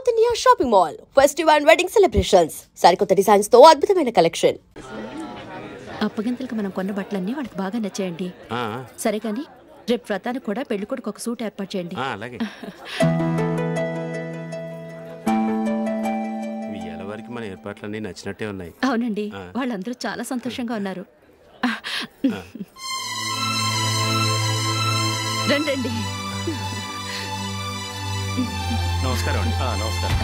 North India shopping mall festival and wedding celebrations సరికొత్త designs తో అద్భుతమైన కలెక్షన్. అప్పగింతలకు మనం కొన్న బట్టలన్నీ వాళ్ళకి బాగా నచ్చాయండి. సరే కానీ రేపు వ్రతానికి కూడా పెళ్లి కొడుకు ఒక సూట్ ఏర్పాటు చేయండి. అలాగే. ఇవాళ వరకు మన ఏర్పాట్లన్నీ నచ్చినట్టే ఉన్నాయి. అవునండి, వాళ్ళందరూ చాలా సంతోషంగా ఉన్నారు. రండి. నమస్కారం అండి. నమస్కారం.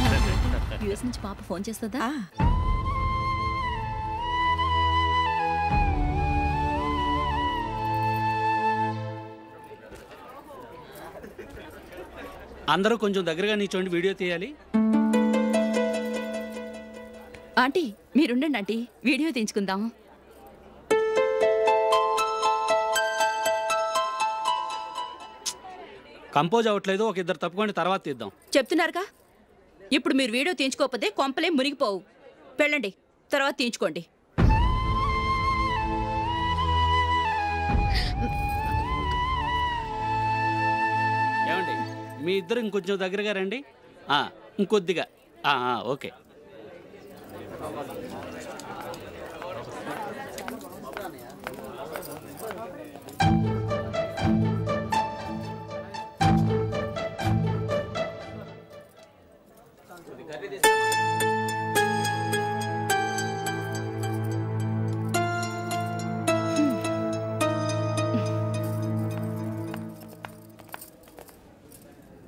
యూఎస్ నుంచి పాప ఫోన్ చేస్తుందా? అందరూ కొంచెం దగ్గరగా నిల్చోండి, వీడియో తీయాలి. ఆంటీ మీరుండండి ఆంటీ, వీడియో తీయించుకుందాం. కంపోజ్ అవ్వట్లేదు, ఒక ఇద్దరు తప్పుకోండి, తర్వాత తీద్దాం. చెప్తున్నారుగా, ఇప్పుడు మీరు వీడియో తీయించుకోకపోతే కొంపలే మునిగిపోవు. వెళ్ళండి, తర్వాత తీయించుకోండి. ఏమండి, మీ ఇద్దరు ఇంకొంచెం దగ్గరగా రండి. ఇంకొద్దిగా. ఓకే.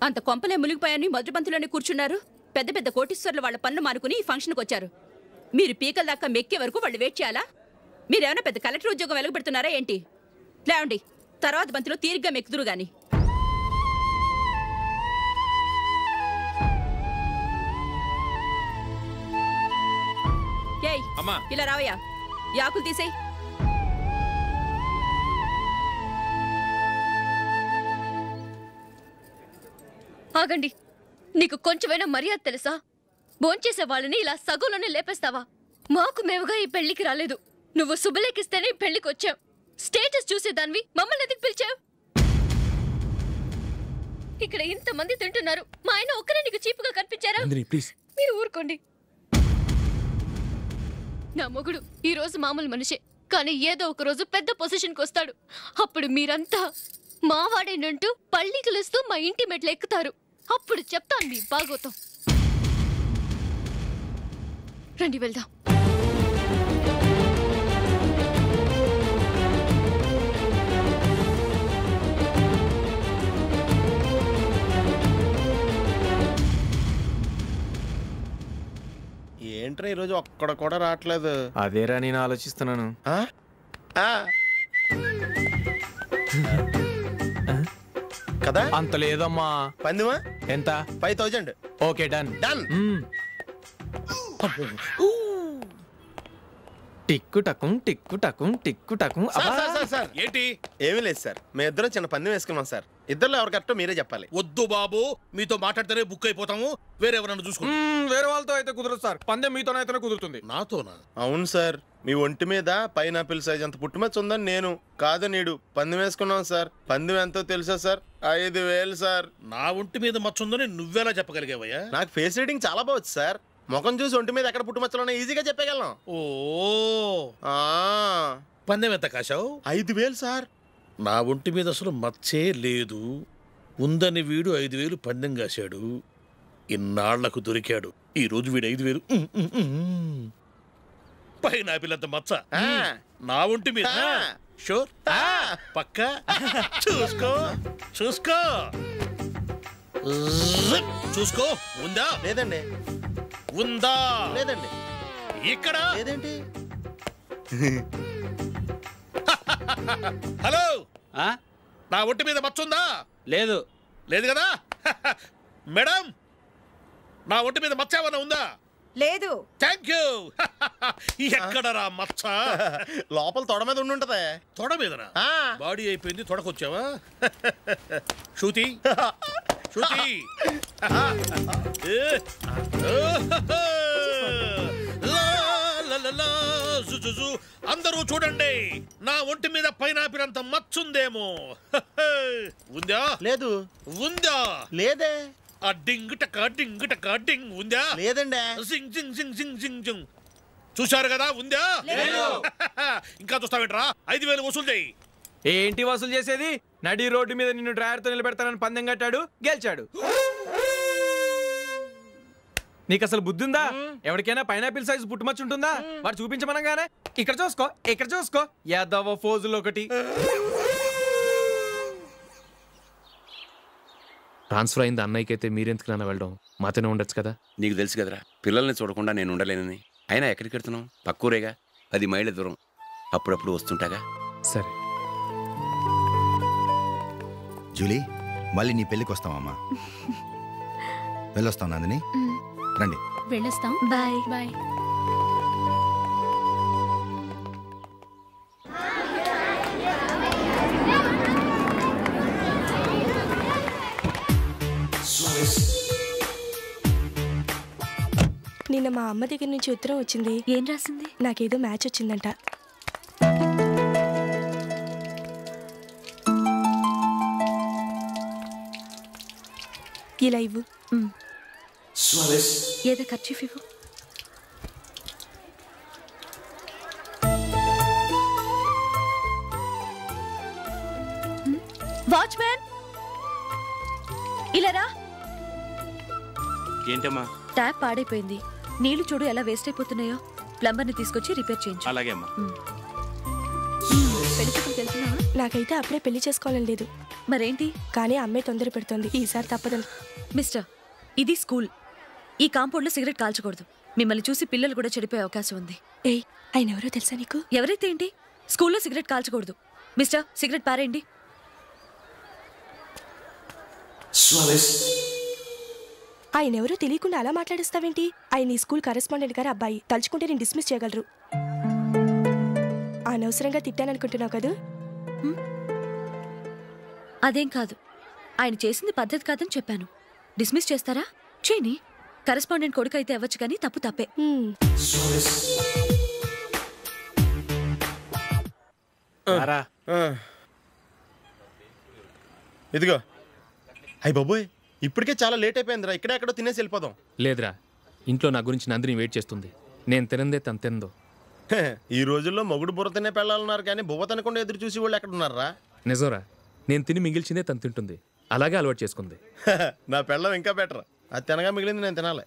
అంత కొంపలే మునిగిపోయాని మొదటి పంతులోనే కూర్చున్నారు. పెద్ద పెద్ద కోటీశ్వర్లు వాళ్ళ పనులు మానుకుని ఈ ఫంక్షన్కి వచ్చారు. మీరు పీకల దాకా మెక్కే వరకు వాళ్ళు వెయిట్ చేయాలా? మీరేమైనా పెద్ద కలెక్టర్ ఉద్యోగం వెలగబెడుతున్నారా ఏంటి? లేవండి, తర్వాత బంతిలో తీరిగ్గా మెక్కుదురు గాని. ఏయ్ ఇలా రావయ్యా, యాకులు తీసేయ్. ఆగండి, నీకు కొంచెమైనా మర్యాద తెలుసా? భోంచేసే వాళ్ళని ఇలా సగంలోనే లేపేస్తావా? మాకు మేముగా ఈ పెళ్లికి రాలేదు. నువ్వు శుభలేఖిస్తేనే ఈ పెళ్లికి వచ్చావు. స్టేటస్ చూసేదానివి మమ్మల్ని ఎందుకు పిలిచావు? ఇక్కడ ఇంతమంది తింటున్నారు, మా ఆయన ఒక్కరే నీకు చీపుగా కనిపించారా? మీరు ఊరుకోండి. నా మొగుడు ఈ రోజు మామూలు మనిషే, కానీ ఏదో ఒక రోజు పెద్ద పొజిషన్కి వస్తాడు. అప్పుడు మీరంతా మావాడేనంటూ పళ్ళి కలుస్తూ మా ఇంటి మెట్లు ఎక్కుతారు. అప్పుడు చెప్తాను మీ బాగోతాం. రండి వెళ్దాం. ఏంట్రా ఈరోజు ఒక్కడ కూడా రావట్లేదు? అదేరా నేను ఆలోచిస్తున్నాను. కదా అంత లేదమ్మా. పందిమా ఎంత? 5000. Okay, done. టిక్కు టకుం టిక్కు టకుం టిక్కు టకుం. సార్ ఏంటి? ఏమీ లేదు సార్, మేము ఇద్దరం చిన్న పందెం వేసుకున్నాం సార్. ఇద్దరులో ఎవరు కరెక్టో మీరే చెప్పాలి. వద్దు బాబు, మీతో మాట్లాడితేనే బుక్ అయిపోతాము. వేరే ఎవరన్నా చూసుకుంటాం. వేరే వాళ్ళతో అయితే కుదరదు సార్, పందెం మీతోనైతేనే కుదురుతుంది. నాతోనా? అవును సార్, మీ ఒంటి మీద పైనాపిల్ సైజ్ అంత పుట్టుమచ్చ ఉందని నేను కాదు నీడు పందెం వేసుకున్నాం సార్. పందెం ఎంతో తెలుసా సార్? 5000 సార్. నా ఒంటి మీద మచ్చ ఉందని నువ్వెలా చెప్పగలిగావయ్యా? నాకు ఫేస్ రీడింగ్ చాలా బాగుంది సార్. ముఖం చూసి ఒంటి మీద ఎక్కడ పుట్టుమచ్చలో ఈజీగా చెప్పగలం. ఓ పందెం ఎంత కాశావు? 5000 సార్. నా ఒంటి మీద అసలు మచ్చే లేదు. ఉందని వీడు 5000 పందెం కాశాడు. ఇన్నాళ్లకు దొరికాడు. ఈ రోజు వీడు 5000. పైనాపిల్ అంత మచ్చ నా ఒంటి మీద. షూర్? పక్క చూసుకో చూసుకో చూసుకో. ఉందా? లేదండి. ఉందా? లేదండి. ఇక్కడ లేదేంటి? హలో, నా ఒంటి మీద మచ్చ ఉందా? లేదు. లేదు కదా? మేడం, నా ఒంటి మీద మచ్చ ఏమన్నా ఉందా? లేదు. Thank you. ఎక్కడరా మచ్చ? లోపల తొడ మీద ఉండుంటదే. తొడ మీదనా? బాడీ అయిపోయింది, తొడకొచ్చావా? శృతి శృతి, అందరూ చూడండి, నా ఒంటి మీద పైనాపిల్ అంత మచ్చుందేమో. ఉందా? లేదు. ఉందా? లేదే. ఆ డింగ్ టక డింగ్ ఉందా? లేదండి. జింగ్ జింగ్ జింగ్ జింగ్ జింగ్ జింగ్. చూశారు కదా, ఉందా? ఇంకా చూస్తావేంట్రా? 5,000 వసూలు చేయి. ఏంటి వసూలు చేసేది? నడి రోడ్డు మీద నిన్ను డ్రైవర్తో నిలబెడతానని పందెం కట్టాడు, గెలిచాడు. నీకు అసలు బుద్ధి ఉందా? ఎవరికైనా పైనాపిల్ సైజు పుట్టుమచ్చు ఉంటుందా? వాడు చూపించమనగానే ఇక్కడ చూసుకో యాదవ ఫోజులు ఒకటి. ట్రాన్స్ఫర్ అయింది అన్నయ్యకి అయితే మీరెందుకు నాన్న వెళ్ళడం? మాతోనే ఉండొచ్చు కదా. నీకు తెలుసు కదరా, పిల్లల్ని చూడకుండా నేను ఉండలేనని. అయినా ఎక్కడికి వెళ్తున్నావు? పక్కూరేగా, 10 మైళ్ళ దూరం. అప్పుడప్పుడు వస్తుంటాగా. సరే జూలీ, మళ్ళీ నీ పెళ్ళికి వస్తామమ్మా. వెళ్ళొస్తాం నందిని, రండి. వెళ్ళొస్తాం. Bye bye. నిన్న మా అమ్మ దగ్గర నుంచి ఉత్తరం వచ్చింది. ఏం రాసింది? నాకేదో మ్యాచ్ వచ్చిందంట. ఇలా ఇవ్వు. ఏదో ఖర్చీఫ్ ఇవ్వు. వాచ్మ్యాన్ ఇలా రా. ఏంటమ్మా? ట్యాప్ పాడైపోయింది. నీళ్లు చూడు ఎలా వేస్ట్ అయిపోతున్నాయో. ప్లంబర్ని తీసుకొచ్చి రిపేర్ చేయించు. అలాగే అమ్మా. పెళ్లి చూపులకు వెళ్తున్నావా? నాకైతే అప్పుడే పెళ్లి చేసుకోవాలని లేదు. మరేంటి? కానీ అమ్మే తొందర పెడుతోంది. ఈసారి తప్పదని. మిస్టర్, ఇది స్కూల్. ఈ కాంపౌండ్ లో సిగరెట్ కాల్చకూడదు. మిమ్మల్ని చూసి పిల్లలు కూడా చెడిపోయే అవకాశం ఉంది. ఏయ్, ఆయన ఎవరో తెలుసా నీకు? ఎవరైతే ఏంటి? స్కూల్లో సిగరెట్ కాల్చకూడదు. మిస్టర్, సిగరెట్ పారేయండి. ఆయన ఎవరో తెలియకుండా అలా మాట్లాడిస్తావేంటి? ఆయన ఈ స్కూల్ కరెస్పాండెంట్ గారు అబ్బాయి. తలుచుకుంటే నేను డిస్మిస్ చేయగలరు. అనవసరంగా తిట్టాననుకుంటున్నావు కదా? అదేం కాదు. ఆయన చేసింది పద్ధతి కాదని చెప్పాను. డిస్మిస్ చేస్తారా? చేయని. కరెస్పాండెంట్ కొడుకు అయితే అవ్వచ్చు, కానీ తప్పు తప్పే. ఇదిగో. అయ్య బాబోయ్, ఇప్పటికే చాలా లేట్ అయిపోయిందిరా. ఇక్కడే ఎక్కడో తినేసి వెళ్ళిపోదాం. లేదురా, ఇంట్లో నా గురించి నందిని వెయిట్ చేస్తుంది. నేను తినందే తను తిందో. ఈ రోజుల్లో మొగుడు బుర్ర తినే పెళ్ళాలన్నారు, కానీ బువ్వ తినకుండా ఎదురు చూసి వాళ్ళు ఎక్కడ ఉన్నారా? నిజంరా, నేను తిని మిగిల్చిందే తను తింటుంది. అలాగే అలవాటు చేసుకుంది. నా పెళ్ళం ఇంకా బెటర్. అది తినగా మిగిలింది నేను తినాలి.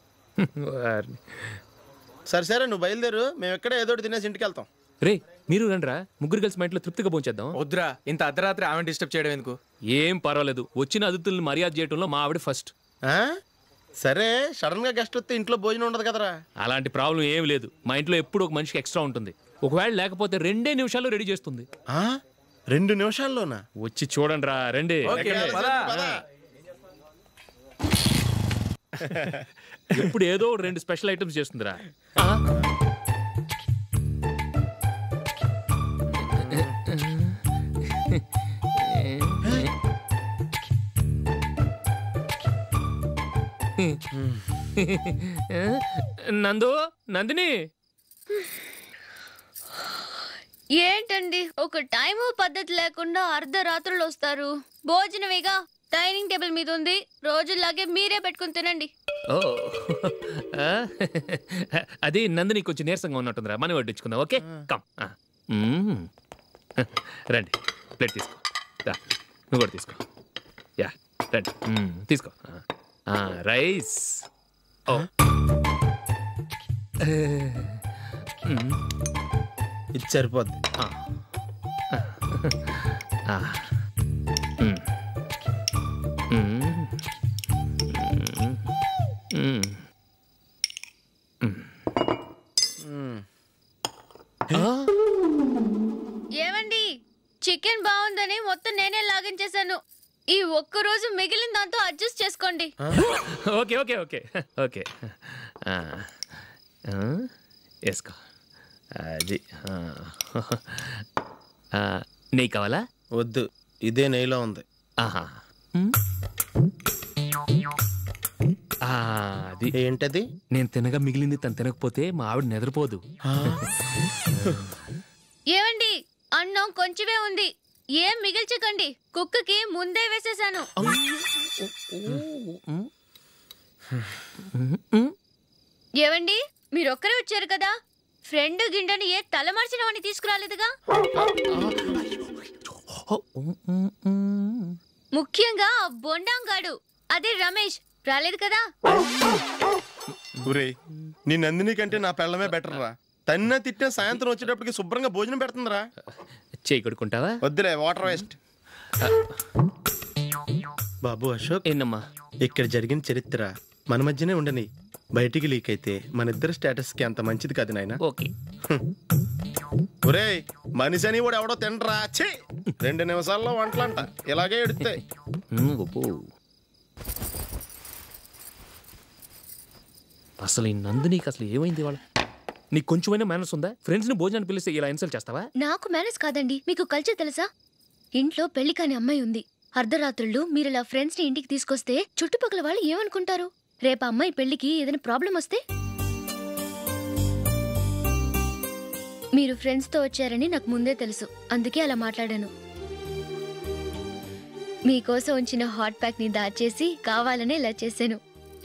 సరే నువ్వు బయలుదేరు. మేము ఎక్కడ ఏదో తినేసి ఇంటికి వెళ్తాం. రే, మీరు రండిరా, ముగ్గురు కలిసి మా ఇంట్లో తృప్తిగా పోంచేద్దాం. వద్దురా, ఇంత అర్ధరాత్రి ఆమె డిస్టర్బ్ చేయడం ఎందుకు? ఏం పర్వాలేదు, వచ్చిన అతిథులను మర్యాద చేయడంలో మా ఆవిడ ఫస్ట్. సరే, సడన్ గా గెస్ట్ వస్తే ఇంట్లో భోజనం ఉండదు కదరా. అలాంటి ప్రాబ్లం ఏం లేదు. మా ఇంట్లో ఎప్పుడు ఒక మనిషికి ఎక్స్ట్రా ఉంటుంది. ఒకవేళ లేకపోతే 2 నిమిషాల్లో రెడీ చేస్తుంది. 2 నిమిషాల్లోనా? వచ్చి చూడండి రా, రండి. ఎప్పుడు ఏదో 2 స్పెషల్ ఐటమ్స్ చేస్తుందిరా. నందిని, ఏంటండి ఒక టైము పద్ధతి లేకుండా అర్ధరాత్రులు వస్తారు? భోజనమేగా, డైనింగ్ టేబుల్ మీద ఉంది. రోజులాగే మీరే పెట్టుకుని తినండి. అది నందిని కొంచెం నీరసంగా ఉన్నట్టుందిరా, మనం వడ్డించుకుందాం. Okay, come. రండి, ప్లేట్ తీసుకో. నువ్వు కూడా తీసుకో. యా, రండి, తీసుకో. రైస్. ఇది సరిపోద్ది. ఏమండి, చికెన్ బాగుందని మొత్తం నేనే లాగించేశాను. ఈ ఒక్కరోజు మిగిలిన దాంతో అడ్జస్ట్ చేసుకోండి. ఓకే ఓకే ఓకే ఓకే, వేసుకో. అది నెయ్యి కావాలా? వద్దు, ఇదే నెయ్యిలో ఉంది. అది ఏంటది? నేను తినగా మిగిలింది తను తినకపోతే మా ఆవిడ నిద్రపోదు. ఏమండి, అన్నం కొంచెమే ఉంది, ఏం మిగిల్చకండి. కుక్కకి ముందే వేసేసాను. ఏవండి మీరు ఒక్కరే వచ్చారు కదా, ఫ్రెండ్ గిండని ఏ తలమార్చిన వాడిని తీసుకురాలేదుగా? ముఖ్యంగా ఆ బొండాంగాడు అదే రమేష్ రాలేదు కదా? ఒరే నీ నందిని కంటే నా పెళ్ళమే బెటర్ రా. తన్న తిట్టిన సాయంత్రం వచ్చేటప్పటికి శుభ్రంగా భోజనం పెడుతుందిరా. చేయి కొడుకుంటావా? వద్దులే, వాటర్ వేస్ట్. బాబు అశోక్, ఏంటమ్మా ఇక్కడ జరిగిన చరిత్ర మన మధ్యనే ఉండని, బయటికి లీక్ అయితే మన ఇద్దరు స్టేటస్ కి అంత మంచిది కాదు నాయన. ఓకే. ఒరే మనిషి అని కూడా ఎవడో తినరా. 2 నిమిషాల్లో వంటలంట ఇలాగే ఎడుతాయి. అసలు ఈ నందినికి అసలు ఏమైంది? వాళ్ళ నీకు కొంచెమైనా మేనర్స్ ఉందా? ఫ్రెండ్స్ ని భోజనాన్ని పిలిస్తే ఇలా ఇన్సల్ట్ చేస్తావా? నాకు మేనేజ్ కాదండి, మీకు కల్చర్ తెలుసా? ఇంట్లో పెళ్లి కాని అమ్మాయి ఉంది. అర్ధరాత్రుళ్ళు మీరు ఇలా ఫ్రెండ్స్ ని ఇంటికి తీసుకొస్తే చుట్టుపక్కల వాళ్ళు ఏమనుకుంటారు? రేపు అమ్మాయి పెళ్లికి ఏదైనా ప్రాబ్లం వస్తే? మీరు ఫ్రెండ్స్ తో వచ్చారని నాకు ముందే తెలుసు, అందుకే అలా మాట్లాడాను. మీకోసం ఉంచిన హాట్ ప్యాక్ ని దాచేసి కావాలనే ఇలా చేశాను.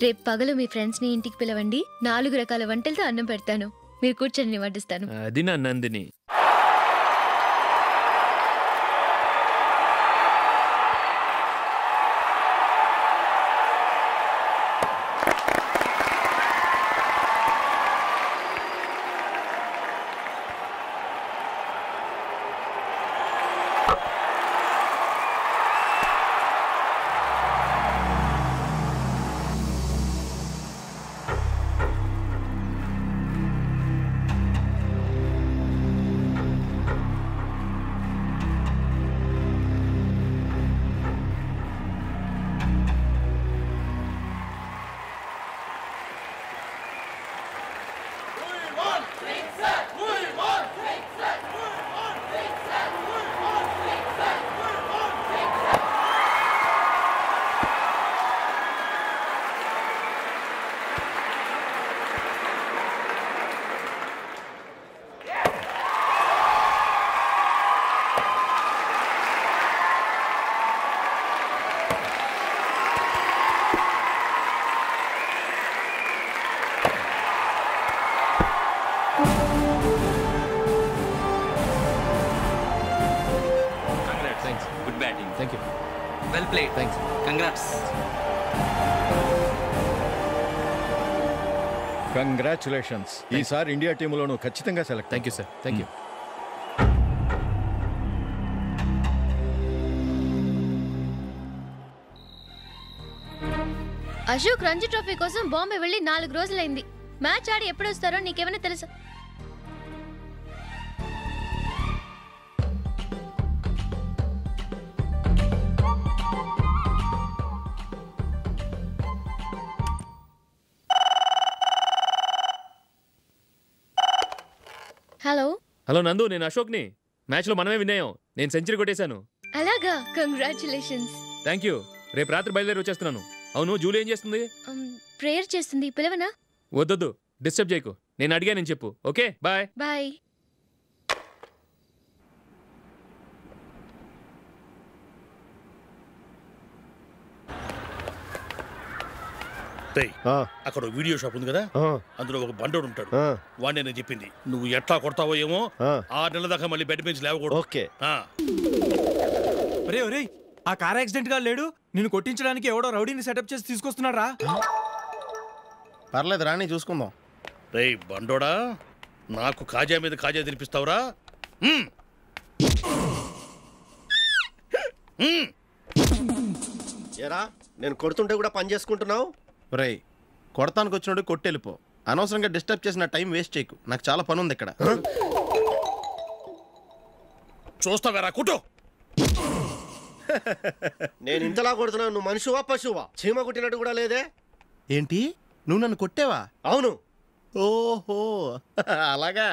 రేపు పగలు మీ ఫ్రెండ్స్ ని ఇంటికి పిలవండి, 4 రకాల వంటలతో అన్నం పెడతాను. మీరు కూర్చొని వడ్డిస్తాను. అది నా Nandini. Well played. Thanks. Congrats. Congratulations. ఈసారి ఇండియా టీంలోనూ ఖచ్చితంగా select. Thank you sir. Thank you. Ashok Ranji trophy కోసం బాంబే వెళ్ళి 4 రోజులైంది. మ్యాచ్ ఆడి ఎప్పుడు వస్తారో నీకేమైనా తెలుసా? హలో హలో నందు, నేను అశోక్ని. మ్యాచ్లో మనమే విన్నాయం. నేను సెంచరీ కొట్టేశాను. అలాగా, కంగ్రాచులేషన్స్. Thank you. రేపు రాత్రి బయలుదేరి వచ్చేస్తున్నాను. అవును, జూలీ ఏం చేస్తుంది? ప్రేయర్ చేస్తుంది, పిలవనా? వద్దొద్దు, డిస్టర్బ్ చేయకు. నేను అడిగానని చెప్పు. Okay, bye. బాయ్. అక్కడ వీడియో షాప్ ఉంది కదా, అందులో ఒక బండోడు ఉంటాడు. వాడిని నేను చెప్పింది నువ్వు ఎట్లా కొడతావో ఏమో. 6 నెలల దాకా మళ్ళీ బెడ్ బెంచ్ లేవకూడదు. ఓకే. ఒరే ఒరే, ఆ కార్ యాక్సిడెంట్ గా లేడు, నిన్ను కొట్టించడానికి ఎవడో రౌడీని సెటప్ చేసి తీసుకొస్తున్నారా? పర్లేదు రాని, చూసుకుందాం. రే బండోడా, నాకు కాజా మీద కాజా తినిపిస్తావురా? ఏరా, నేను కొడుతుంటే కూడా పని చేసుకుంటున్నావు? రై కొడతానికి వచ్చినట్టు కొట్టెళ్ళిపో. అనవసరంగా డిస్టర్బ్ చేసిన టైం వేస్ట్ చేయకు. నాకు చాలా పని ఉంది ఇక్కడ. చూస్తావారా కుట్టు? నేను ఇంతలా కొడుతున్నావు, నువ్వు మనిషివా పశువా? చీమ కుట్టినట్టు కూడా లేదే. ఏంటి, నువ్వు నన్ను కొట్టావా? అవును. ఓహో అలాగా.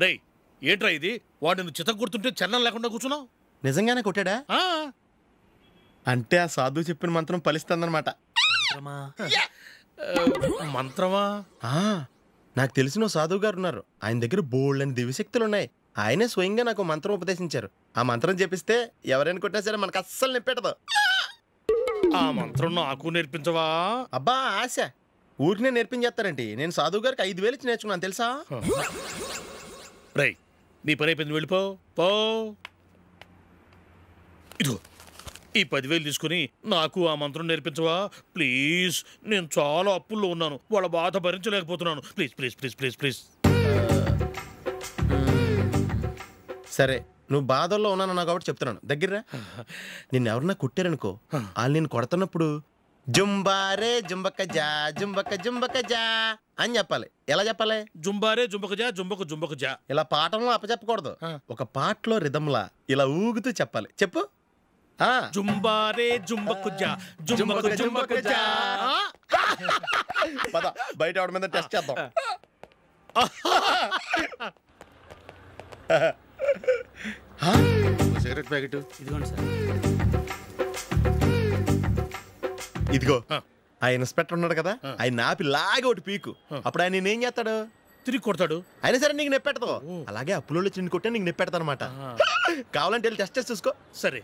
రే ఏంట్రా ఇది? వాడు నువ్వు చిత్త కొడుతుంటే చలనం లేకుండా కూర్చున్నావు. నిజంగానే కొట్టాడా? అంటే ఆ సాధువు చెప్పిన మంత్రం ఫలిస్తుందన్నమాట. మంత్రమా? నాకు తెలిసిన సాధువు గారు ఉన్నారు. ఆయన దగ్గర బోల్డ్ అని దివ్యశక్తులు ఉన్నాయి. ఆయనే స్వయంగా నాకు మంత్రం ఉపదేశించారు. ఆ మంత్రం చెప్పిస్తే ఎవరైనా కొట్టినా సరే మనకు అస్సలు నిప్పెట్టదు. ఆ మంత్రం నాకు నేర్పించవా? అబ్బా ఆశ ఊరినే నేర్పించేస్తారండి. నేను సాధువు గారికి 5,000 ఇచ్చి నేర్చుకున్నాను తెలుసా? రై నీ పని అయిపోయింది, వెళ్ళిపో పో. ఇదిగో ఈ 10,000 తీసుకుని నాకు ఆ మంత్రం నేర్పించవా ప్లీజ్? నేను చాలా అప్పుల్లో ఉన్నాను, వాళ్ళ బాధ భరించలేకపోతున్నాను. Please please please please please. సరే నువ్వు బాధల్లో ఉన్నాను కాబట్టి చెప్తున్నాను, దగ్గర నిన్ను ఎవరన్నా కుట్టారనుకో, వాళ్ళు నేను కొడుతున్నప్పుడు జుంబారే జుంబక జా జుంబక జుంబక జా అని చెప్పాలి. ఎలా చెప్పాలి? జుంబారే జుంబక జా జుంబక జుంబక జా. ఇలా పాఠంలో అప్పచెప్పకూడదు, ఒక పాటలో రిధంలా ఇలా ఊగుతూ చెప్పాలి. చెప్పు. జుంబారే జుంబకు జా జుంబకు జుంబకు జా. పద బయట ఆవిడ మీద టెస్ట్ చేద్దాం. సిగరెట్ ప్యాకెట్ ఇదిగోండి సార్. ఇదిగో ఆ ఇన్స్పెక్టర్ ఉన్నాడు కదా, ఆయన ఆపి లాగే ఒకటి పీకు. అప్పుడు ఆయన నేనేం చేస్తాడు? తిరిగి కొడతాడు. అయినా సరే నీకు నెప్పెడతావు. అలాగే అప్పులో చిన్న కొట్టే నీకు నెప్పెడతా అనమాట. కావాలంటే వెళ్ళి టెస్ట్ చేసి చూసుకో. సరే.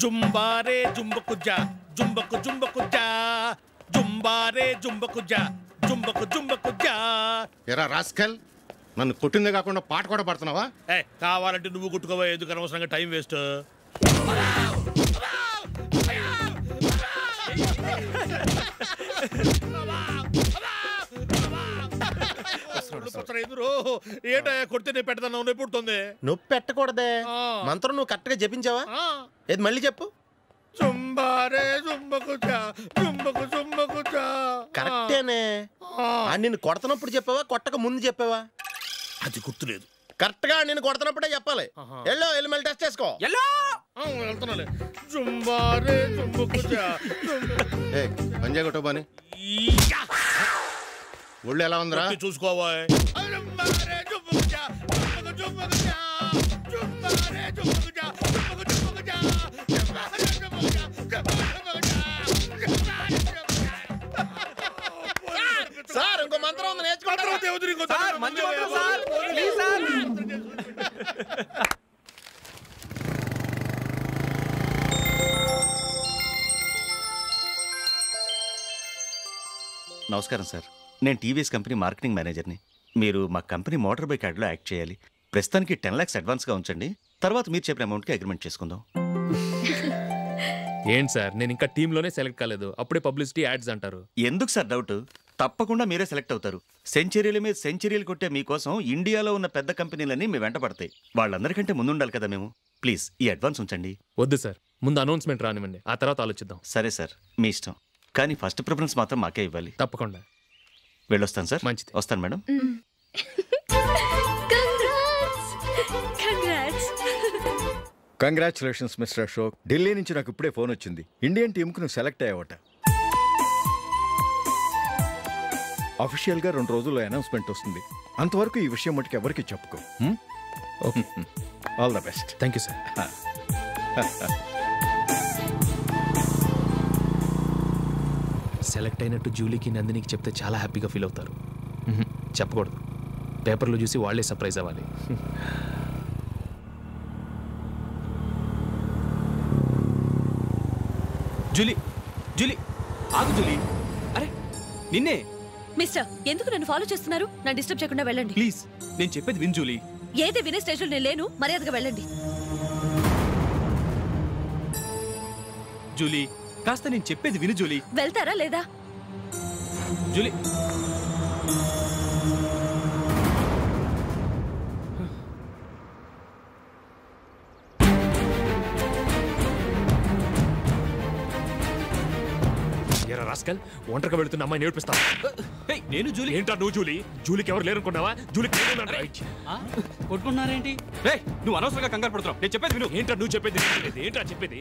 జుంబారే జుంబకు జా జుంబకు జుంబకు జా జుంబారే జుంబకు జా జుంబకు జుంబకు జా. ఎరా రాస్కల్, నన్ను కొట్టిందే కాకుండా పాట కూడా పడుతున్నావా? కావాలంటే నువ్వు కొట్టుకోవా, ఎందుకు అనవసరంగా టైం వేస్ట్. ఏంటో కొడితే నేను పెడతాను, నొప్పి పుడుతుంది. నొప్పి పెట్టకూడదే, మంత్రం నువ్వు కరెక్ట్ గా జపించావా? ఏది మళ్ళీ చెప్పు. జుంబారే జుంబకు జా జుంబకు జుంబకు జా. కరెక్టేనే. నిన్ను కొడుతున్నప్పుడు చెప్పావా, కొట్టక ముందు చెప్పావా? అది గుర్తులేదు. కరెక్ట్ గా నేను కొడుతున్నప్పుడే చెప్పాలి. వెళ్ళి మళ్ళీ టెస్ట్ చేసుకో. వెళ్తున్నాలే. జుంబారే జుంబకు జా. పంజా కొట్టబాని ఒళ్ళు ఎలా ఉందిరా చూసుకోవా. సార్ ఇంకో మంత్రం ఉంది, నేర్చుకుంటారు. నమస్కారం సార్, నేను టీవీఎస్ కంపెనీ మార్కెటింగ్ మేనేజర్ని. మీరు మా కంపెనీ మోటార్ బైక్ యాడ్లో యాక్ట్ చేయాలి. ప్రస్తుతానికి 10 lakhs అడ్వాన్స్గా ఉంచండి, తర్వాత మీరు చెప్పిన అమౌంట్కి అగ్రిమెంట్ చేసుకుందాం. ఏంటి సార్, నేను ఇంకా టీంలోనే సెలెక్ట్ కాలేదు, అప్పుడే పబ్లిసిటీ యాడ్స్ అంటారు. ఎందుకు సార్ డౌట్? తప్పకుండా మీరే సెలెక్ట్ అవుతారు. సెంచరీల మీద సెంచరీలు కొట్టే మీకోసం ఇండియాలో ఉన్న పెద్ద కంపెనీలన్నీ మీ వెంట పడతాయి. వాళ్ళందరికంటే ముందుండాలి కదా మేము. ప్లీజ్ ఈ అడ్వాన్స్ ఉంచండి. వద్దు సార్, ముందు అనౌన్స్మెంట్ రానివ్వండి, ఆ తర్వాత ఆలోచిద్దాం. సరే సార్, మీ ఇష్టం, కానీ ఫస్ట్ ప్రిఫరెన్స్ మాత్రం మాకే ఇవ్వాలి. తప్పకుండా. వెళ్ళొస్తాను సార్. మంచిది, వస్తాను madam. Congratulations mister Ashok. Delhi నుంచి నాకు ఇప్పుడే ఫోన్ వచ్చింది, ఇండియన్ టీంకు నువ్వు సెలెక్ట్ అయ్యావట. అఫీషియల్గా 2 రోజుల్లో అనౌన్స్మెంట్ వస్తుంది. అంతవరకు ఈ విషయం మటుకు ఎవరికి చెప్పుకో. All the best. Thank you sir. Select అయినట్టు జూలీకి నందినికి చెప్తే చాలా హ్యాపీగా ఫీల్ అవుతారు. చెప్పకూడదు, పేపర్లో చూసి వాళ్ళే సర్ప్రైజ్ అవ్వాలి. జూలీ, జూలీ ఆగు జూలీ. అరే నిన్నే. మిస్టర్, ఎందుకు నన్ను ఫాలో చేస్తున్నారు? నన్ను డిస్టర్బ్ చేయకుండా వెళ్ళండి ప్లీజ్. నేను చెప్పేది విన్ జూలీ. ఏది వినే స్టేజ్లో నేను లేను, మర్యాదగా వెళ్ళండి. జూలీ కాస్త నేను చెప్పేది విను జూలీ. వెళ్తారా లేదా? జూలీ రాస్కల్, ఒంటరిగా వెళుతున్న అమ్మాయి నేర్పిస్తా. నేను జూలీ. ఏంటా నువ్వు జూలీ? జూలీకి ఎవరు లేరనుకున్నావా? జూలీకి కొట్టుకున్నారేంటి? నువ్వు అనవసరంగా కంగారు పడుతున్నావు. నేను చెప్పేది విను. ఏంటా నువ్వు చెప్పేది? ఏంటా చెప్పేది?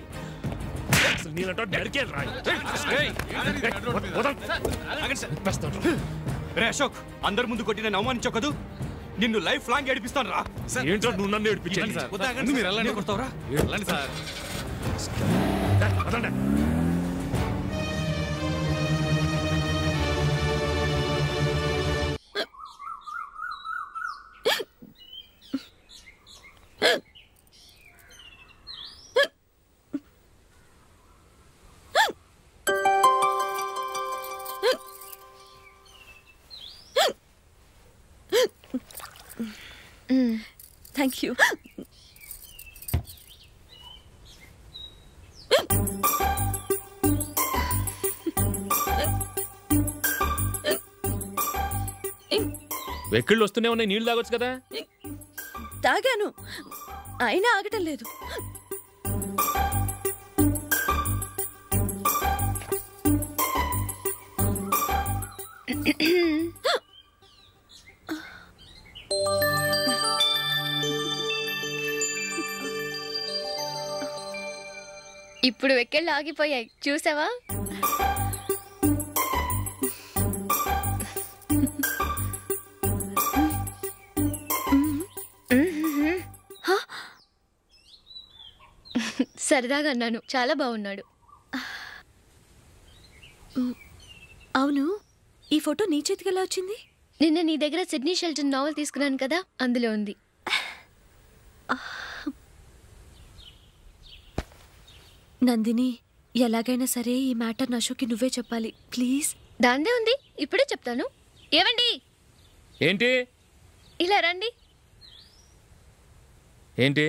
అశోక్, అందరి ముందు కొట్టి నేను అవమానించావు కదూ, నిన్ను లైఫ్ లాంగ్ ఏడిపిస్తాను రా. ఏంటో నువ్వు నన్ను ఏడిపించాను. మీరు వెళ్ళండి. కొడతావురా? వెళ్ళండి సార్. Thank you. వెక్కిళ్ళు వస్తూనే ఉన్నాయి, నీళ్లు తాగొచ్చు కదా. తాగాను, అయినా ఆగటం లేదు. ఇప్పుడు వెక్కిళ్ళు ఆగిపోయాయి, చూసావా? సరదాగా అన్నాను, చాలా బాగున్నాడు. అవును, ఈ ఫోటో నీ చేతికి ఎలా వచ్చింది? నిన్న నీ దగ్గర సిడ్నీ షెల్టన్ నావెల్ తీసుకున్నాను కదా, అందులో ఉంది. నందిని, ఎలాగైనా సరే ఈ మ్యాటర్ అశోక్కి నువ్వే చెప్పాలి ప్లీజ్. దాందే ఉంది, ఇప్పుడే చెప్తాను. ఏవండి, ఏంటి ఇలా రండి. ఏంటి?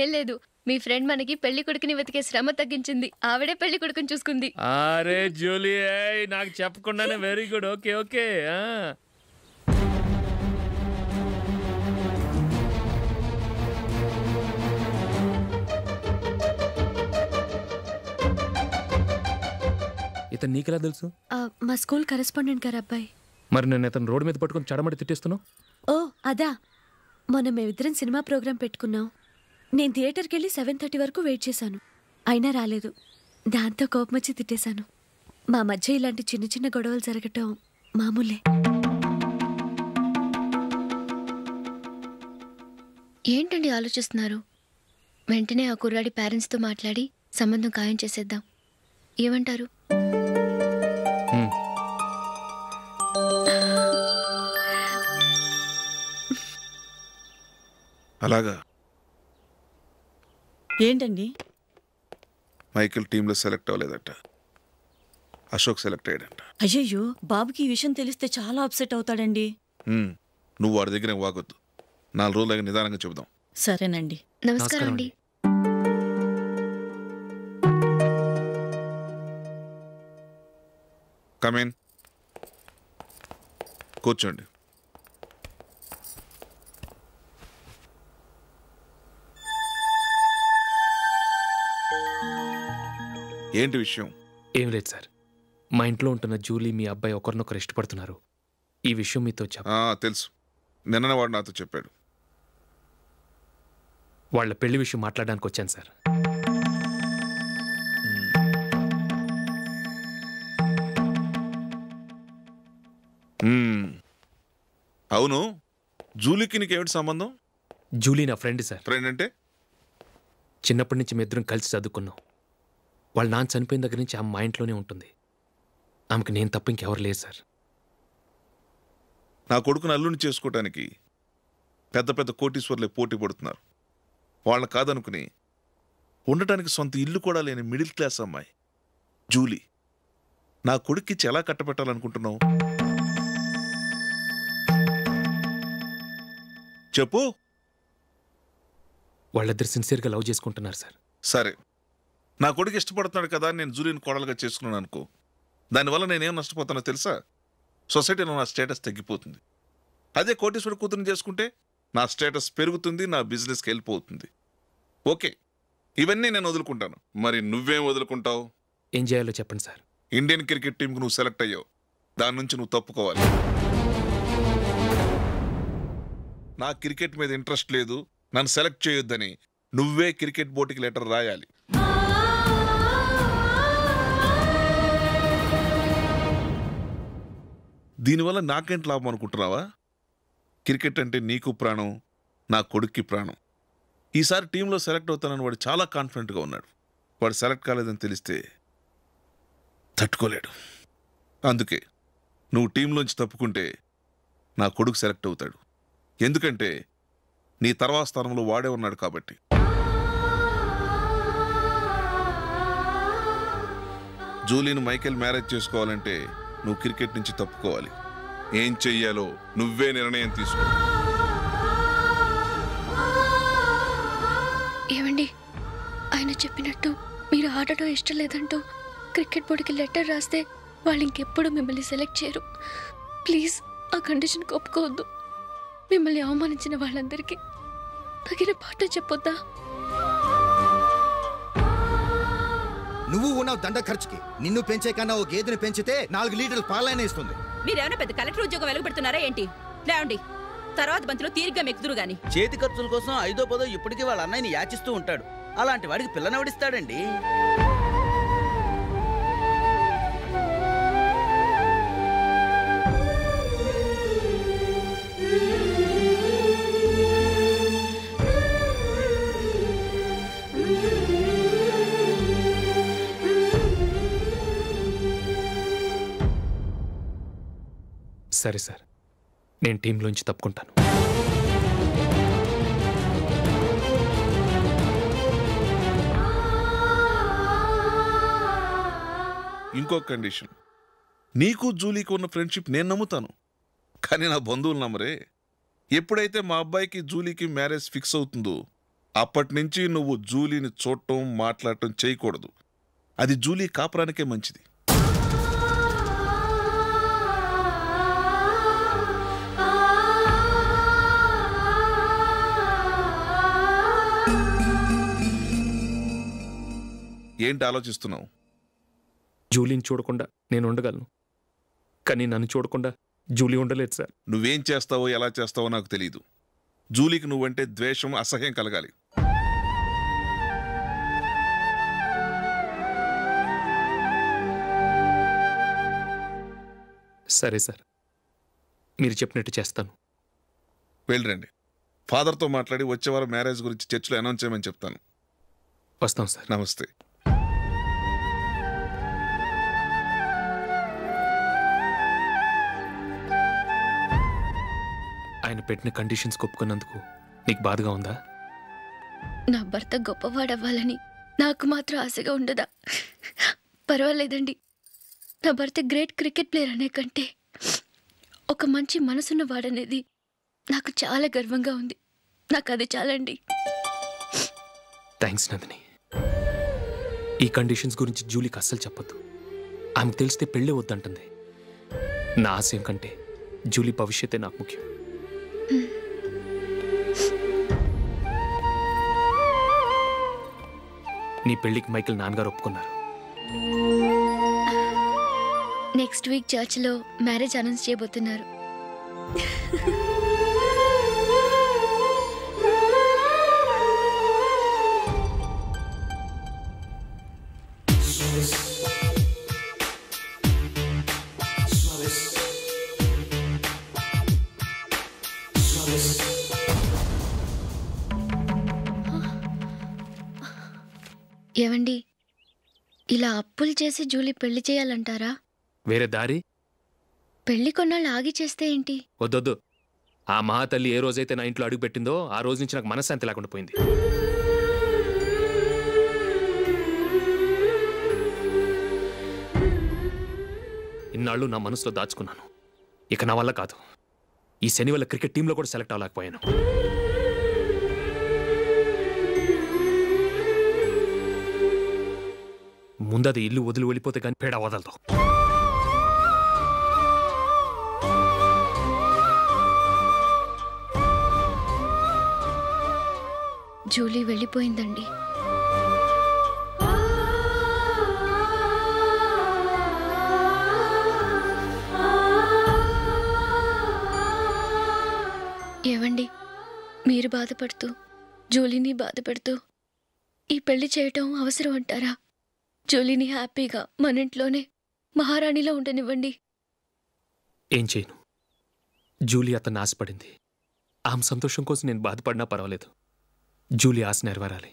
ఏం లేదు, మీ ఫ్రెండ్ మనకి పెళ్లి కొడుకుని వెతికే శ్రమ తగ్గించింది. ఆవిడే పెళ్లి కొడుకుని చూసుకుంది. అరే జూలీ, నాకు చెప్పకుండానే వెరీ గుడ్. Okay okay. ఇతను నీకెలా తెలుసు? మా స్కూల్ కరెస్పాండెంట్ గారు అబ్బాయి. మరి నేను ఇతను రోడ్డు మీద పట్టుకుని చడమడి తిట్టేస్తున్నావు. ఓ అదా, మొన్న మేమిద్దరం సినిమా ప్రోగ్రాం పెట్టుకున్నాం. నేను థియేటర్కి వెళ్ళి 7:30 వరకు వెయిట్ చేశాను, అయినా రాలేదు. దాంతో కోపం వచ్చి తిట్టేశాను. మా మధ్య ఇలాంటి చిన్న చిన్న గొడవలు జరగటం మామూలే. ఏంటండి ఆలోచిస్తున్నారు? వెంటనే ఆ కుర్రాడి పేరెంట్స్తో మాట్లాడి సంబంధం ఖాయం చేసేద్దాం. ఏమంటారు? అలాగా. ఏంటండి? మైకిల్ టీంలో సెలెక్ట్ అవ్వలేదట, అశోక్ సెలెక్ట్ అయ్యాడంట. అయ్యయ్యో, బాబుకి ఈ విషయం తెలిస్తే చాలా అప్సెట్ అవుతాడండి. నువ్వు వాడి దగ్గర వాగొద్దు, 4 రోజులు నిదానంగా చెబుదాం. సరేనండి. నమస్కారం అండి. కమేన్, కూర్చోండి. ఏంటి విషయం? ఏం లేదు సార్, మా ఇంట్లో ఉంటున్న జూలీ మీ అబ్బాయి ఒకరినొకరు ఇష్టపడుతున్నారు. ఈ విషయం మీతో తెలుసు, నిన్న వాడు నాతో చెప్పాడు. వాళ్ళ పెళ్లి విషయం మాట్లాడడానికి వచ్చాను సార్. అవును, జూలీకి నీకేమిటి సంబంధం? జూలీ నా ఫ్రెండ్ సార్. ఫ్రెండ్ అంటే? చిన్నప్పటి నుంచి మీ ఇద్దరం కలిసి చదువుకున్నాం. వాళ్ళ నాన్న చనిపోయిన దగ్గర నుంచి ఆమె మా ఇంట్లోనే ఉంటుంది. ఆమెకు నేను తప్ప ఇంకెవరు లేరు సార్. నా కొడుకును అల్లుని చేసుకోవటానికి పెద్ద పెద్ద కోటీశ్వర్లే పోటీ పడుతున్నారు. వాళ్ళని కాదనుకుని ఉండటానికి సొంత ఇల్లు కూడా లేని మిడిల్ క్లాస్ అమ్మాయి జూలీ నా కొడుక్కిచ్చి ఎలా కట్టబెట్టాలనుకుంటున్నావు? చెప్పు. వాళ్ళిద్దరు సిన్సియర్గా లవ్ చేసుకుంటున్నారు సార్. సరే, నా కొడుకు ఇష్టపడుతున్నాడు కదా, నేను జూలీని కోడలుగా చేసుకున్నాను అనుకో. దానివల్ల నేనేం నష్టపోతానో తెలుసా? సొసైటీలో నా స్టేటస్ తగ్గిపోతుంది. అదే కోటీశ్వర కూతురుని చేసుకుంటే నా స్టేటస్ పెరుగుతుంది, నా బిజినెస్కి వెళ్ళిపోతుంది. ఓకే, ఇవన్నీ నేను వదులుకుంటాను. మరి నువ్వేం వదులుకుంటావు? ఏం చేయాలో చెప్పండి సార్. ఇండియన్ క్రికెట్ టీంకి నువ్వు సెలెక్ట్ అయ్యావు, దాని నుంచి నువ్వు తప్పుకోవాలి. నా క్రికెట్ మీద ఇంట్రెస్ట్ లేదు, నన్ను సెలెక్ట్ చేయొద్దని నువ్వే క్రికెట్ బోర్డుకి లెటర్ రాయాలి. దీనివల్ల నాకేంటి లాభం అనుకుంటున్నావా? క్రికెట్ అంటే నీకు ప్రాణం, నా కొడుక్కి ప్రాణం. ఈసారి టీంలో సెలెక్ట్ అవుతానని వాడు చాలా కాన్ఫిడెంట్గా ఉన్నాడు. వాడు సెలెక్ట్ కాలేదని తెలిస్తే తట్టుకోలేడు. అందుకే నువ్వు టీంలోంచి తప్పుకుంటే నా కొడుకు సెలెక్ట్ అవుతాడు. ఎందుకంటే నీ తర్వాత స్థానంలో వాడే ఉన్నాడు కాబట్టి. జూలీని మైకేల్ మ్యారేజ్ చేసుకోవాలంటే నువ్వు క్రికెట్ నుంచి తప్పుకోవాలి. ఏం చెయ్యాలో నువ్వే నిర్ణయం తీసుకో. అన్నయ్య చెప్పినట్టు మీరు ఆడటం ఇష్టం లేదంటూ క్రికెట్ బోర్డుకి లెటర్ రాస్తే వాళ్ళు ఇంకెప్పుడు మిమ్మల్ని సెలెక్ట్ చేయరు. ప్లీజ్ ఆ కండిషన్కి ఒప్పుకోవద్దు. మిమ్మల్ని అవమానించిన వాళ్ళందరికీ తగిన పాఠం చెప్పొద్దా? నువ్వు ఉన్నావు దండ ఖర్చుకి. నిన్ను పెంచే కన్నా ఓ గేదెని పెంచితే 4 లీటర్ల పాలైనా ఇస్తుంది. మీరేమైనా పెద్ద కలెక్టర్ ఉద్యోగం వెలుగుపెడుతున్నారా ఏంటి? లేవండి, తర్వాత బంతిలో తీరిగ్గా మెక్కుదురు గాని. చేతి ఖర్చుల కోసం 5దో 10దో ఇప్పటికీ వాళ్ళ అన్నయ్యని యాచిస్తూ ఉంటాడు. అలాంటి వాడికి పిల్లనవడిస్తాడండి. సరే సార్, నేను టీంలోంచి తప్పుకుంటాను. ఇంకో కండిషన్, నీకు జూలీకి ఉన్న ఫ్రెండ్షిప్ నేను నమ్ముతాను, కానీ నా బంధువులు నమ్మరే. ఎప్పుడైతే మా అబ్బాయికి జూలీకి మ్యారేజ్ ఫిక్స్ అవుతుందో అప్పటి నుంచి నువ్వు జూలీని చూడటం మాట్లాడటం చేయకూడదు. అది జూలీ కాపురానికే మంచిది. ఏంటి ఆలోచిస్తున్నావు? జూలీని చూడకుండా నేను ఉండగలను, కానీ నన్ను చూడకుండా జూలీ ఉండలేదు సార్. నువ్వేం చేస్తావో ఎలా చేస్తావో నాకు తెలియదు. జూలీకి నువ్వంటే ద్వేషం, అసహ్యం కలగాలి. సరే సార్, మీరు చెప్పినట్టు చేస్తాను. వెళ్ళరండి, ఫాదర్తో మాట్లాడి వచ్చేవారం మ్యారేజ్ గురించి చర్చిలో అనౌన్స్ చేయమని చెప్తాను. వస్తాం సార్. నమస్తే. ఆయన పెట్టిన కండిషన్స్ ఒప్పుకున్నందుకు నీకు బాధగా ఉందా? నా భర్త గొప్పవాడవ్వాలని నాకు మాత్రం ఆశగా ఉండదా? పర్వాలేదండి. నా భర్త గ్రేట్ క్రికెట్ ప్లేయర్ అనే కంటే ఒక మంచి మనసున్న వాడనేది నాకు చాలా గర్వంగా ఉంది. నాకు అది చాలండి. థ్యాంక్స్ నందిని. ఈ కండిషన్స్ గురించి జూలీకి అస్సలు చెప్పొద్దు. ఆమెకు తెలిస్తే పెళ్ళే వద్దంటుంది. నా ఆశయం కంటే జూలీ భవిష్యత్తే నాకు ముఖ్యం. నీ పెళ్లికి మైకిల్ నాన్నగారు ఒప్పుకున్నారు. నెక్స్ట్ వీక్ చర్చ్లో మ్యారేజ్ అనౌన్స్ చేయబోతున్నారు. ఏవండి, ఇలా అప్పులు చేసి జూలీ పెళ్లి చేయాలంటారా? వేరే దారి? పెళ్లి కొన్నాళ్ళు ఆగి చేస్తే ఏంటి? వద్దొద్దు. ఆ మహాతల్లి ఏ రోజైతే నా ఇంట్లో అడుగు పెట్టిందో ఆ రోజు నుంచి నాకు మనశ్శాంతి లేకుండా పోయింది. ఇన్నాళ్ళు నా మనసులో దాచుకున్నాను. ఇక నా వల్ల కాదు. ఈ శని వల్ల క్రికెట్ టీంలో కూడా సెలెక్ట్ అవ్వలేకపోయాను. ముందది ఇల్లు వదిలి వెళ్ళిపోతే కానీ పేడ వదలదు. జూలీ వెళ్ళిపోయిందండి. ఏవండి, మీరు బాధపడుతూ జూలీని బాధపెడుతూ ఈ పెళ్లి చేయటం అవసరం అంటారా? జూలీని హ్యాపీగా మన ఇంట్లోనే మహారాణిలో ఉండనివ్వండి. ఏం చేయను? జూలీ అతన్ని ఆశపడింది. ఆమె సంతోషం కోసం నేను బాధపడినా పర్వాలేదు. జూలీ ఆశ నెరవేరాలి.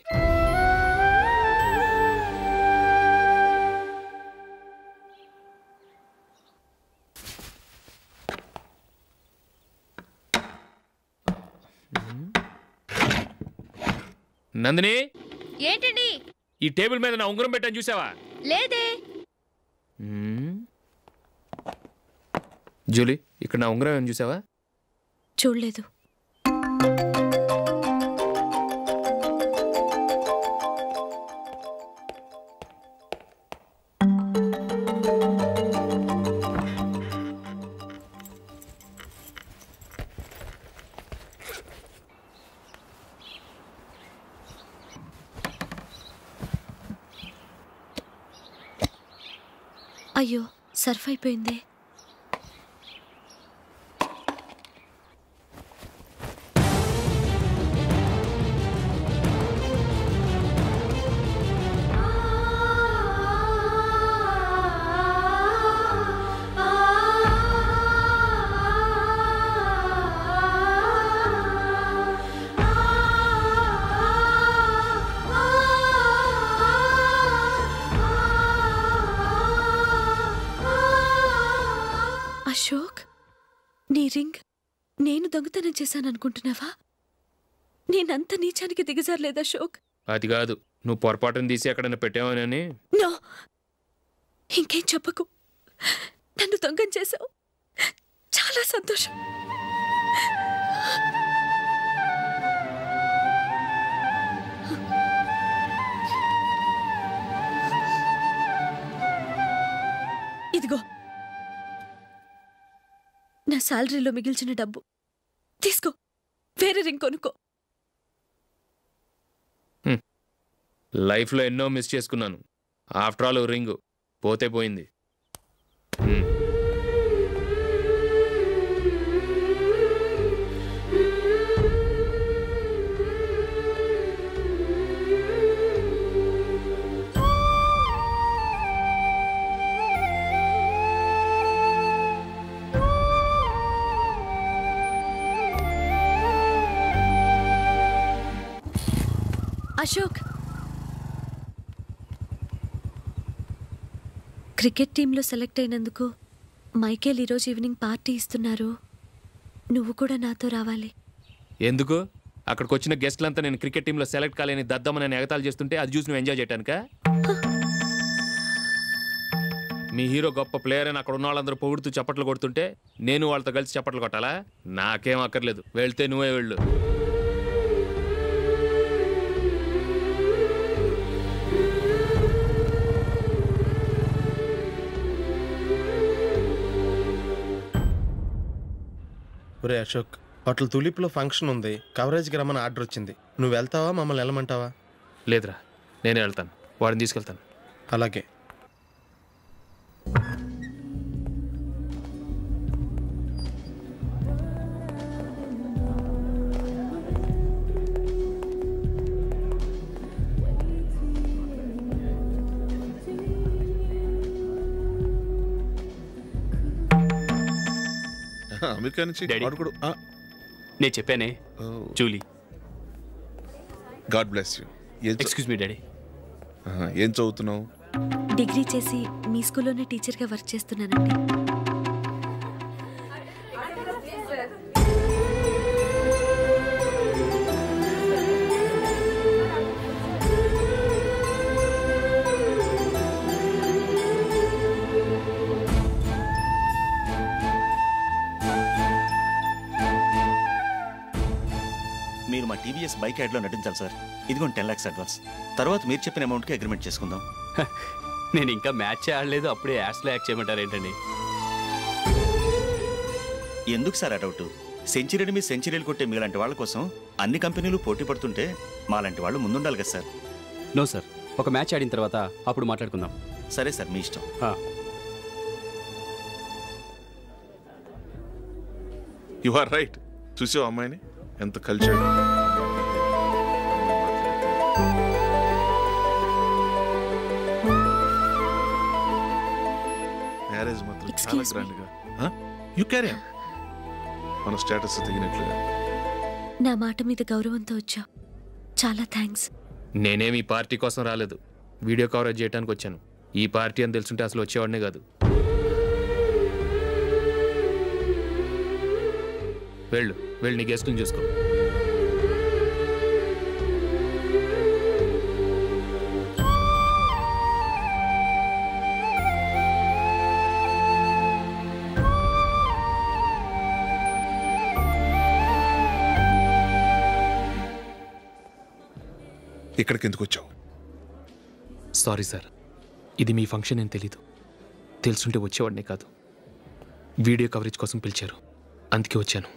నందిని, ఏంటండి? ఈ టేబుల్ మీద నా ఉంగరం పెట్టని చూసావా? లేదే. జూలీ, ఇక్కడ నా ఉంగరం ఏమని చూసావా? చూడలేదు. అయ్యో సర్ఫ్ అయిపోయిందే. అశోక్, నీ రింగ్ నేను దొంగతనం చేశాననుకుంటున్నావా? నేనంత నీచానికి దిగజారలేదు అశోక్. అది కాదు, నువ్వు పొరపాటును తీసి ఎక్కడైనా పెట్టావని. నో, ఇంకేం చెప్పకు. నన్ను దొంగం చేశావు. చాలా సంతోషం. ఇదిగో నా శాలరీలో మిగిల్చిన డబ్బు తీసుకో, వేరే రింగ్ కొనుక్కో. లైఫ్లో ఎన్నో మిస్ చేసుకున్నాను. ఆఫ్టర్ ఆల్ రింగ్ పోతే పోయింది. అశోక్, క్రికెట్ టీంలో సెలెక్ట్ అయినందుకు మైకేల్ ఈరోజు ఈవినింగ్ పార్టీ ఇస్తున్నారు. నువ్వు కూడా నాతో రావాలి. ఎందుకు? అక్కడికి వచ్చిన గెస్ట్లంతా నేను క్రికెట్ టీంలో సెలెక్ట్ కాలేని దద్దమని ఎగతాలు చేస్తుంటే అది చూసి నువ్వు ఎంజాయ్ చేయటానికా? మీ హీరో గొప్ప ప్లేయర్ అని అక్కడ ఉన్న వాళ్ళందరూ పొగుడుతూ చప్పట్లు కొడుతుంటే నేను వాళ్ళతో కలిసి చప్పట్లు కొట్టాలా? నాకేం అక్కర్లేదు, వెళ్తే నువ్వే వెళ్ళు. ఒరే అశోక్, హోటల్ తులిప్లో ఫంక్షన్ ఉంది, కవరేజ్కి రమ్మని ఆర్డర్ వచ్చింది. నువ్వు వెళ్తావా, మమ్మల్ని వెళ్ళమంటావా? లేదురా, నేనే వెళ్తాను. వాడిని తీసుకెళ్తాను. అలాగే. అమెరికా నుంచి నేను చెప్పానే, Julie. God bless you. Excuse me daddy. ఏం చదువుతున్నావు? డిగ్రీ చేసి మీ స్కూల్లోనే టీచర్గా వర్క్ చేస్తున్నానండి. మీరు మా టీవీఎస్ బైక్ యాడ్లో నటించాలి సార్. ఇదిగోండి 10 lakhs అడ్వాన్స్. తర్వాత మీరు చెప్పిన అమౌంట్కి అగ్రిమెంట్ చేసుకుందాం. నేను ఇంకా మ్యాచ్ ఆడలేదు, అప్పుడే యాడ్స్లో యాక్ట్ చేయమంటారు ఏంటండి? ఎందుకు సార్ ఆ డౌట్? సెంచరీని మీ సెంచరీలు కొట్టే మీలాంటి వాళ్ళ కోసం అన్ని కంపెనీలు పోటీ పడుతుంటే మాలాంటి వాళ్ళు ముందుండాలి కదా సార్. నో సార్, ఒక మ్యాచ్ ఆడిన తర్వాత అప్పుడు మాట్లాడుకుందాం. సరే సార్, మీ ఇష్టం. You are right. చూసావు అమ్మాయిని ఎంత కల్చర్. మ్యారేజ్ మాత్రం చాలా గ్రాండ్ గా. You carry on. మన స్టేటస్ తగినట్లుగా. నా మాట మీద గౌరవంతో వచ్చావు, చాలా థ్యాంక్స్. నేనేమి ఈ పార్టీ కోసం రాలేదు, వీడియో కవరేజ్ చేయడానికి వచ్చాను. ఈ పార్టీ అని తెలుసుంటే అసలు వచ్చేవాడినే కాదు. వెళ్ళు, వెళ్ళి నీ గెస్ట్ని చూసుకో. ఇక్కడికి ఎందుకు వచ్చావు? సారీ సార్, ఇది మీ ఫంక్షన్ అని తెలీదు. తెలుసుంటే వచ్చేవాడినే కాదు. వీడియో కవరేజ్ కోసం పిలిచారు, అందుకే వచ్చాను.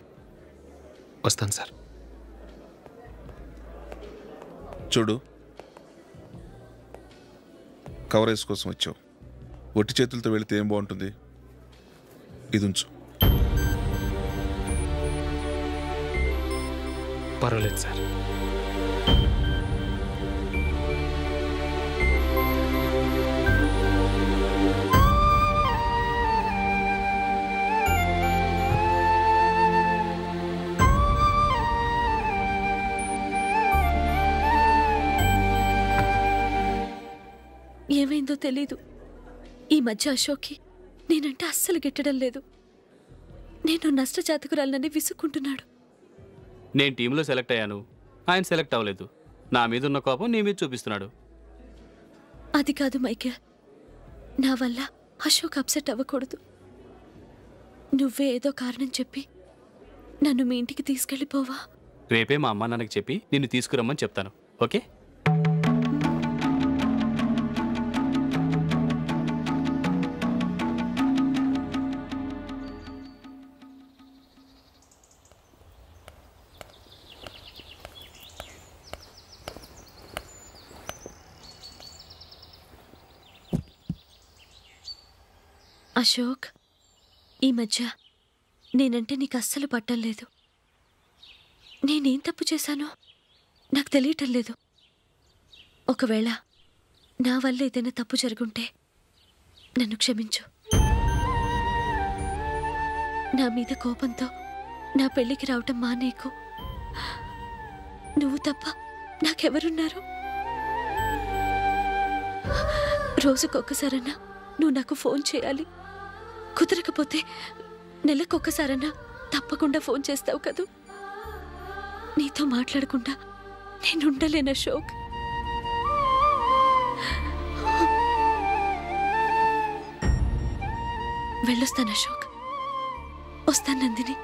వస్తాను సార్. చూడు, కవరేజ్ కోసం వచ్చావు, ఒట్టి చేతులతో వెళితే ఏం బాగుంటుంది? ఇది ఉంచు. పర్వాలేదు సార్. ఏమైందో తెలీదు. ఈ మధ్య అశోక్కి నేనంటే అస్సలు గిట్టడం లేదు. నేను నష్టజాతకురాలనని విసుక్కుంటున్నాడు. నేను టీంలో సెలెక్ట్ అయ్యాను, ఆయన సెలెక్ట్ అవ్వలేదు. నా మీద ఉన్న కోపం నీ మీద చూపిస్తున్నాడు. అది కాదు మైకేల్, నా వల్ల అశోక్ అప్సెట్ అవ్వకూడదు. నువ్వే ఏదో కారణం చెప్పి నన్ను మీ ఇంటికి తీసుకెళ్ళిపోవా? రేపే మా అమ్మ నాన్నకి చెప్పి నిన్ను తీసుకురమ్మని చెప్తాను. ఓకే? అశోక్, ఈ మధ్య నేనంటే నీకు అస్సలు పట్టం లేదు. నేనేం తప్పు చేశానో నాకు తెలియటం లేదు. ఒకవేళ నా వల్ల ఏదైనా తప్పు జరుగుంటే నన్ను క్షమించు. నా మీద కోపంతో నా పెళ్ళికి రావటం మానేకు. నువ్వు తప్ప నాకెవరున్నారు? రోజుకొక్కసారన్నా నువ్వు నాకు ఫోన్ చేయాలి. కుదరకపోతే నెలకొక్కసారన్నా తప్పకుండా ఫోన్ చేస్తావు కదూ. నీతో మాట్లాడకుండా నేనుండలేను అశోక్. వెళ్ళొస్తాను అశోక్. వస్తాను నందిని.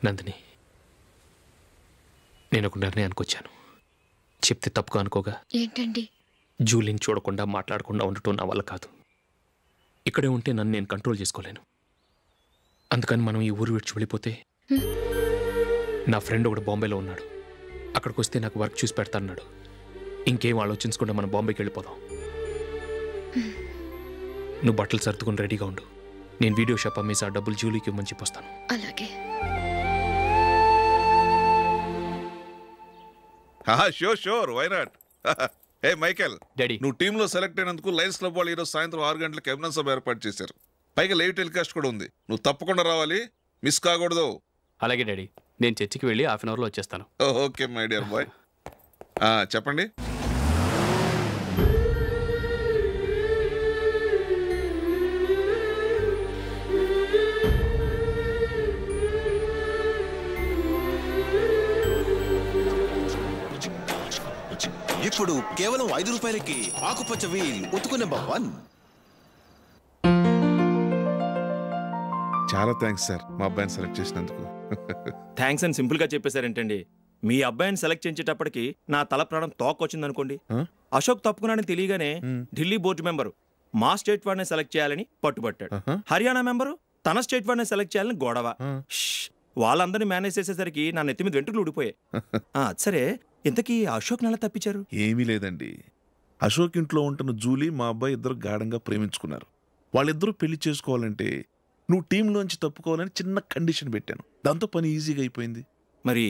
నందిని, నేను ఒక నిర్ణయానికి వచ్చాను. చెప్తే తప్పుగా అనుకోగా. ఏంటండి? జూలీని చూడకుండా మాట్లాడకుండా ఉండటం నా వల్ల కాదు. ఇక్కడే ఉంటే నన్ను నేను కంట్రోల్ చేసుకోలేను. అందుకని మనం ఈ ఊరు విడిచి వెళ్ళిపోతే, నా ఫ్రెండ్ ఒకడు బాంబేలో ఉన్నాడు, అక్కడికి వస్తే నాకు వర్క్ చూసి పెడతాన్నాడు. ఇంకేం ఆలోచించకుండా మనం బాంబేకి వెళ్ళిపోదాం. నువ్వు బట్టలు సర్దుకుని రెడీగా ఉండు. నేను వీడియో షాప్ అమ్మేసి ఆ డబ్బులు జూలీకి ఇవ్వమని చెప్పొస్తాను. అలాగే. Sure, why not? Hey Michael, daddy, నువ్వు టీంలో సెలెక్ట్ అయినందుకు లయన్స్ క్లబ్ వాళ్ళు ఈరోజు సాయంత్రం 6 గంటలకు అభినందన సభ ఏర్పాటు చేశారు. పైగా లైవ్ టెలికాస్ట్ కూడా ఉంది. నువ్వు తప్పకుండా రావాలి, మిస్ కాకూడదు. అలాగే డాడీ, నేను చర్చికి వెళ్ళి హాఫ్ అన్ అవర్లో వచ్చేస్తాను. Okay my dear bye. చెప్పండి. ఇప్పుడు కేవలం 5 రూపాయలకి ఆకుపచ్చ వీల్ ఉతుకునే భవన్. చాలా థ్యాంక్స్ సార్, మా అబ్బాయిని సెలెక్ట్ చేసినందుకు. థ్యాంక్స్ అని సింపుల్ గా చెప్పేశారేంటండి? మీ అబ్బాయిని సెలెక్ట్ చేసేటప్పటికి నా తల ప్రాణం తోకొచ్చిందనుకోండి. అశోక్ తప్పుకున్నాడని తెలియగానే ఢిల్లీ బోర్డు మెంబరు మా స్టేట్ వాడిని సెలెక్ట్ చేయాలని పట్టుబట్టాడు. హర్యానా మెంబరు తన స్టేట్ వాడిని సెలెక్ట్ చేయాలని గొడవ. వాళ్ళందరినీ మేనేజ్ చేసేసరికి నా నెత్తి మీద వెంట్రుకలు ఊడిపోయాయి. సరే, ఇంతకీ అశోక్ నెల తప్పించారు? ఏమీ లేదండి. అశోక్ ఇంట్లో ఉంటున్న జూలీ మా అబ్బాయి ఇద్దరు గాఢంగా ప్రేమించుకున్నారు. వాళ్ళిద్దరూ పెళ్లి చేసుకోవాలంటే నువ్వు టీంలోంచి తప్పుకోవాలని చిన్న కండిషన్ పెట్టాను. దాంతో పని ఈజీగా అయిపోయింది. మరి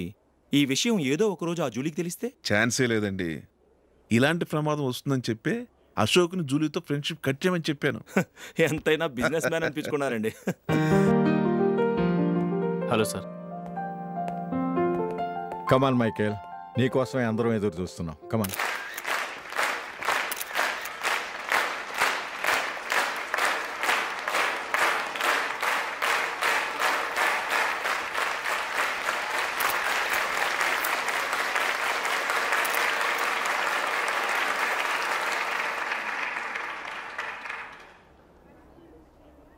ఈ విషయం ఏదో ఒకరోజు ఆ జూలీకి తెలిస్తే? ఛాన్సే లేదండి. ఇలాంటి ప్రమాదం వస్తుందని చెప్పే అశోక్ని జూలీతో ఫ్రెండ్షిప్ కట్ చేయమని చెప్పాను. ఎంతైనా బిజినెస్ మ్యాన్ అనిపించుకున్నారండి. Hello sir. కమాన్ మైకేల్, నీకోసమే అందరం ఎదురు చూస్తున్నాం. కమాన్.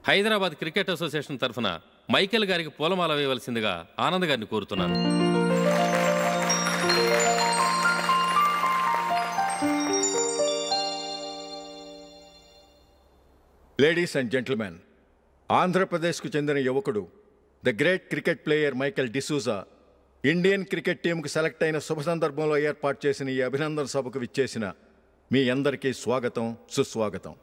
హైదరాబాద్ క్రికెట్ అసోసియేషన్ తరఫున మైకేల్ గారికి పూలమాల వేయవలసిందిగా ఆనంద్ గారిని కోరుతున్నాను. లేడీస్ అండ్ జెంటిల్మెన్, ఆంధ్రప్రదేశ్కు చెందిన యువకుడు the great cricket player Michael D'Souza Indian cricket టీంకు సెలెక్ట్ అయిన శుభ సందర్భంలో ఏర్పాటు చేసిన ఈ అభినందన సభకు విచ్చేసిన మీ అందరికీ స్వాగతం, సుస్వాగతం.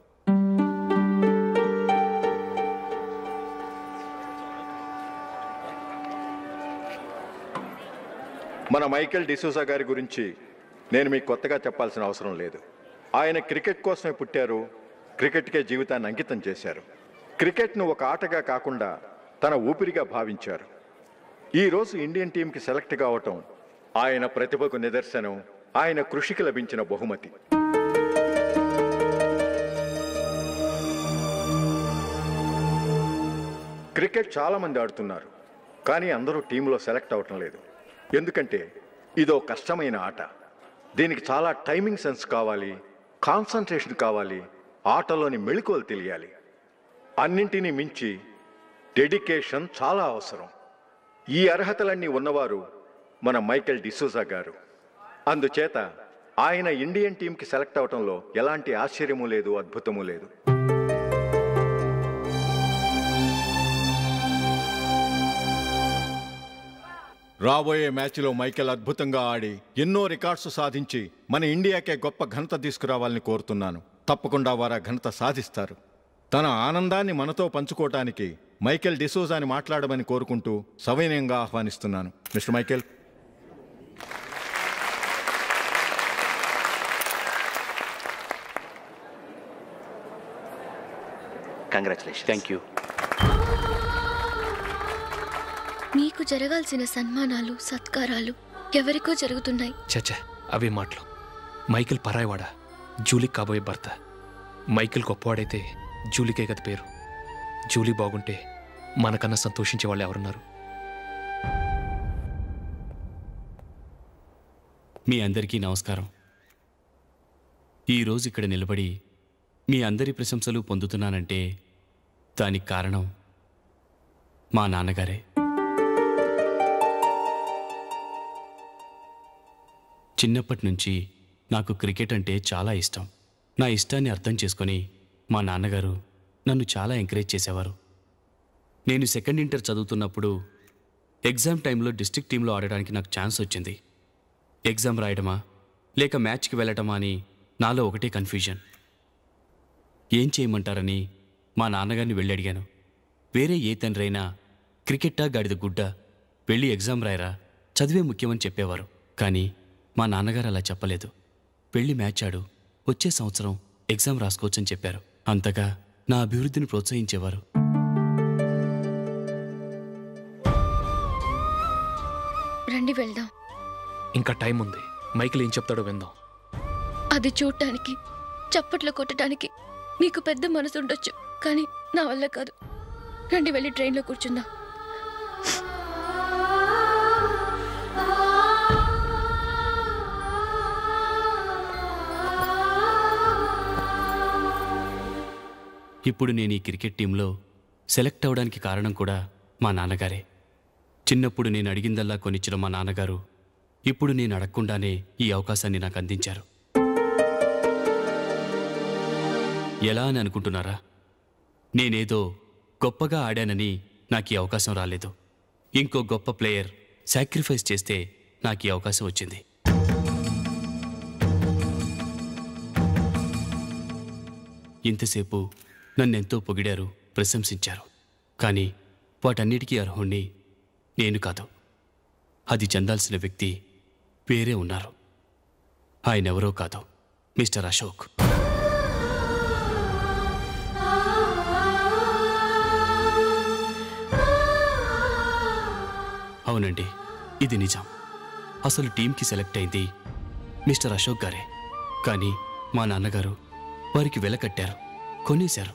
మన మైకేల్ డిసూజా గారి గురించి నేను మీకు కొత్తగా చెప్పాల్సిన అవసరం లేదు. ఆయన క్రికెట్ కోసమే పుట్టారు, క్రికెట్కే జీవితాన్ని అంకితం చేశారు. క్రికెట్ను ఒక ఆటగా కాకుండా తన ఊపిరిగా భావించారు. ఈరోజు ఇండియన్ టీంకి సెలెక్ట్ కావటం ఆయన ప్రతిభకు నిదర్శనం, ఆయన కృషికి లభించిన బహుమతి. క్రికెట్ చాలామంది ఆడుతున్నారు, కానీ అందరూ టీంలో సెలెక్ట్ అవటం లేదు. ఎందుకంటే ఇదో కష్టమైన ఆట. దీనికి చాలా టైమింగ్ సెన్స్ కావాలి, కాన్సన్ట్రేషన్ కావాలి, ఆటలోని మెళకువలు తెలియాలి. అన్నింటినీ మించి డెడికేషన్ చాలా అవసరం. ఈ అర్హతలన్నీ ఉన్నవారు మన మైకేల్ డిసూజా గారు. అందుచేత ఆయన ఇండియన్ టీంకి సెలెక్ట్ అవటంలో ఎలాంటి ఆశ్చర్యమూ లేదు, అద్భుతమూ లేదు. రాబోయే మ్యాచ్లో మైకేల్ అద్భుతంగా ఆడి ఎన్నో రికార్డ్స్ సాధించి మన ఇండియాకే గొప్ప ఘనత తీసుకురావాలని కోరుతున్నాను. తప్పకుండా వారు ఆ ఘనత సాధిస్తారు. తన ఆనందాన్ని మనతో పంచుకోవటానికి మైకేల్ డిసూజాని మాట్లాడమని కోరుకుంటూ సవినయంగా ఆహ్వానిస్తున్నాను. Mister Michael. Congratulation. Thank you. మీకు జరగాల్సిన సన్మానాలు, సత్కారాలు ఎవరికో జరుగుతున్నాయి. చచ్చా, అవే మాటలు. మైకేల్ పరాయవాడా, జూలీకి కాబోయే భర్త. మైకేల్ గొప్పవాడైతే జూలీకే కదా పేరు. జూలీ బాగుంటే మనకన్నా సంతోషించే వాళ్ళు ఎవరున్నారు? మీ అందరికీ నమస్కారం. ఈరోజు ఇక్కడ నిలబడి మీ అందరి ప్రశంసలు పొందుతున్నానంటే దానికి కారణం మా నాన్నగారే. చిన్నప్పటి నుంచి నాకు క్రికెట్ అంటే చాలా ఇష్టం. నా ఇష్టాన్ని అర్థం చేసుకొని మా నాన్నగారు నన్ను చాలా ఎంకరేజ్ చేసేవారు. నేను సెకండ్ ఇంటర్ చదువుతున్నప్పుడు ఎగ్జామ్ టైంలో డిస్ట్రిక్ట్ టీంలో ఆడడానికి నాకు ఛాన్స్ వచ్చింది. ఎగ్జామ్ రాయడమా లేక మ్యాచ్కి వెళ్ళటమా అని నాలో ఒకటే కన్ఫ్యూజన్. ఏం చేయమంటారని మా నాన్నగారిని వెళ్ళి అడిగాను. వేరే ఏ తండ్రి అయినా క్రికెట్టా గాడిద గుడ్డ, వెళ్ళి ఎగ్జామ్ రాయరా, చదివే ముఖ్యమని చెప్పేవారు. కానీ మా నాన్నగారు అలా చెప్పలేదు. వెళ్ళి మ్యాచ్ ఆడు, వచ్చే సంవత్సరం ఎగ్జామ్ రాసుకోవచ్చని చెప్పారు. అంతగా నా అభివృద్ధిని ప్రోత్సహించేవారు. రండి వెళ్దాం. ఇంకా టైం ఉంది. మైకేల్ ఏం చెప్తాడో విందాం. అది చూడటానికి, చప్పట్లు కొట్టడానికి మీకు పెద్ద మనసు ఉండొచ్చు, కానీ నా వల్ల కాదు. రండి వెళ్ళి ట్రైన్లో కూర్చుందాం. ఇప్పుడు నేను ఈ క్రికెట్ టీంలో సెలెక్ట్ అవ్వడానికి కారణం కూడా మా నాన్నగారే. చిన్నప్పుడు నేను అడిగిందల్లా కొనిచ్చిన మా నాన్నగారు ఇప్పుడు నేను అడగకుండానే ఈ అవకాశాన్ని నాకు అందించారు. ఎలా అని అనుకుంటున్నారా? నేనేదో గొప్పగా ఆడానని నాకు ఈ అవకాశం రాలేదు. ఇంకో గొప్ప ప్లేయర్ సాక్రిఫైస్ చేస్తే నాకు ఈ అవకాశం వచ్చింది. ఇంతసేపు నన్నెంతో పొగిడారు, ప్రశంసించారు. కానీ వాటన్నిటికీ అర్హుణ్ణి నేను కాదు. అది చెందాల్సిన వ్యక్తి వేరే ఉన్నారు. ఆయనెవరో కాదు, మిస్టర్ అశోక్. అవునండి, ఇది నిజం. అసలు టీంకి సెలెక్ట్ అయింది మిస్టర్ అశోక్ గారే. కానీ మా నాన్నగారు వారికి వెల కట్టారు, కొనేశారు.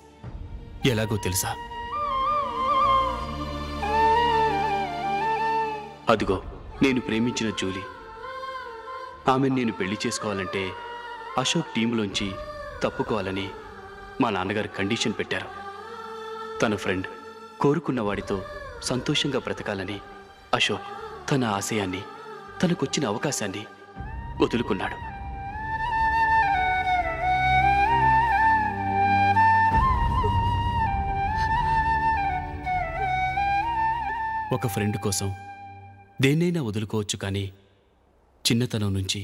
ఎలాగో తెలుసా? అదిగో నేను ప్రేమించిన జూలీ. ఆమెను నేను పెళ్లి చేసుకోవాలంటే అశోక్ టీంలోంచి తప్పుకోవాలని మా నాన్నగారు కండిషన్ పెట్టారు. తన ఫ్రెండ్ కోరుకున్న వాడితో సంతోషంగా బ్రతకాలని అశోక్ తన ఆశయాన్ని, తనకొచ్చిన అవకాశాన్ని వదులుకున్నాడు. ఒక ఫ్రెండ్ కోసం దేన్నైనా వదులుకోవచ్చు, కానీ చిన్నతనం నుంచి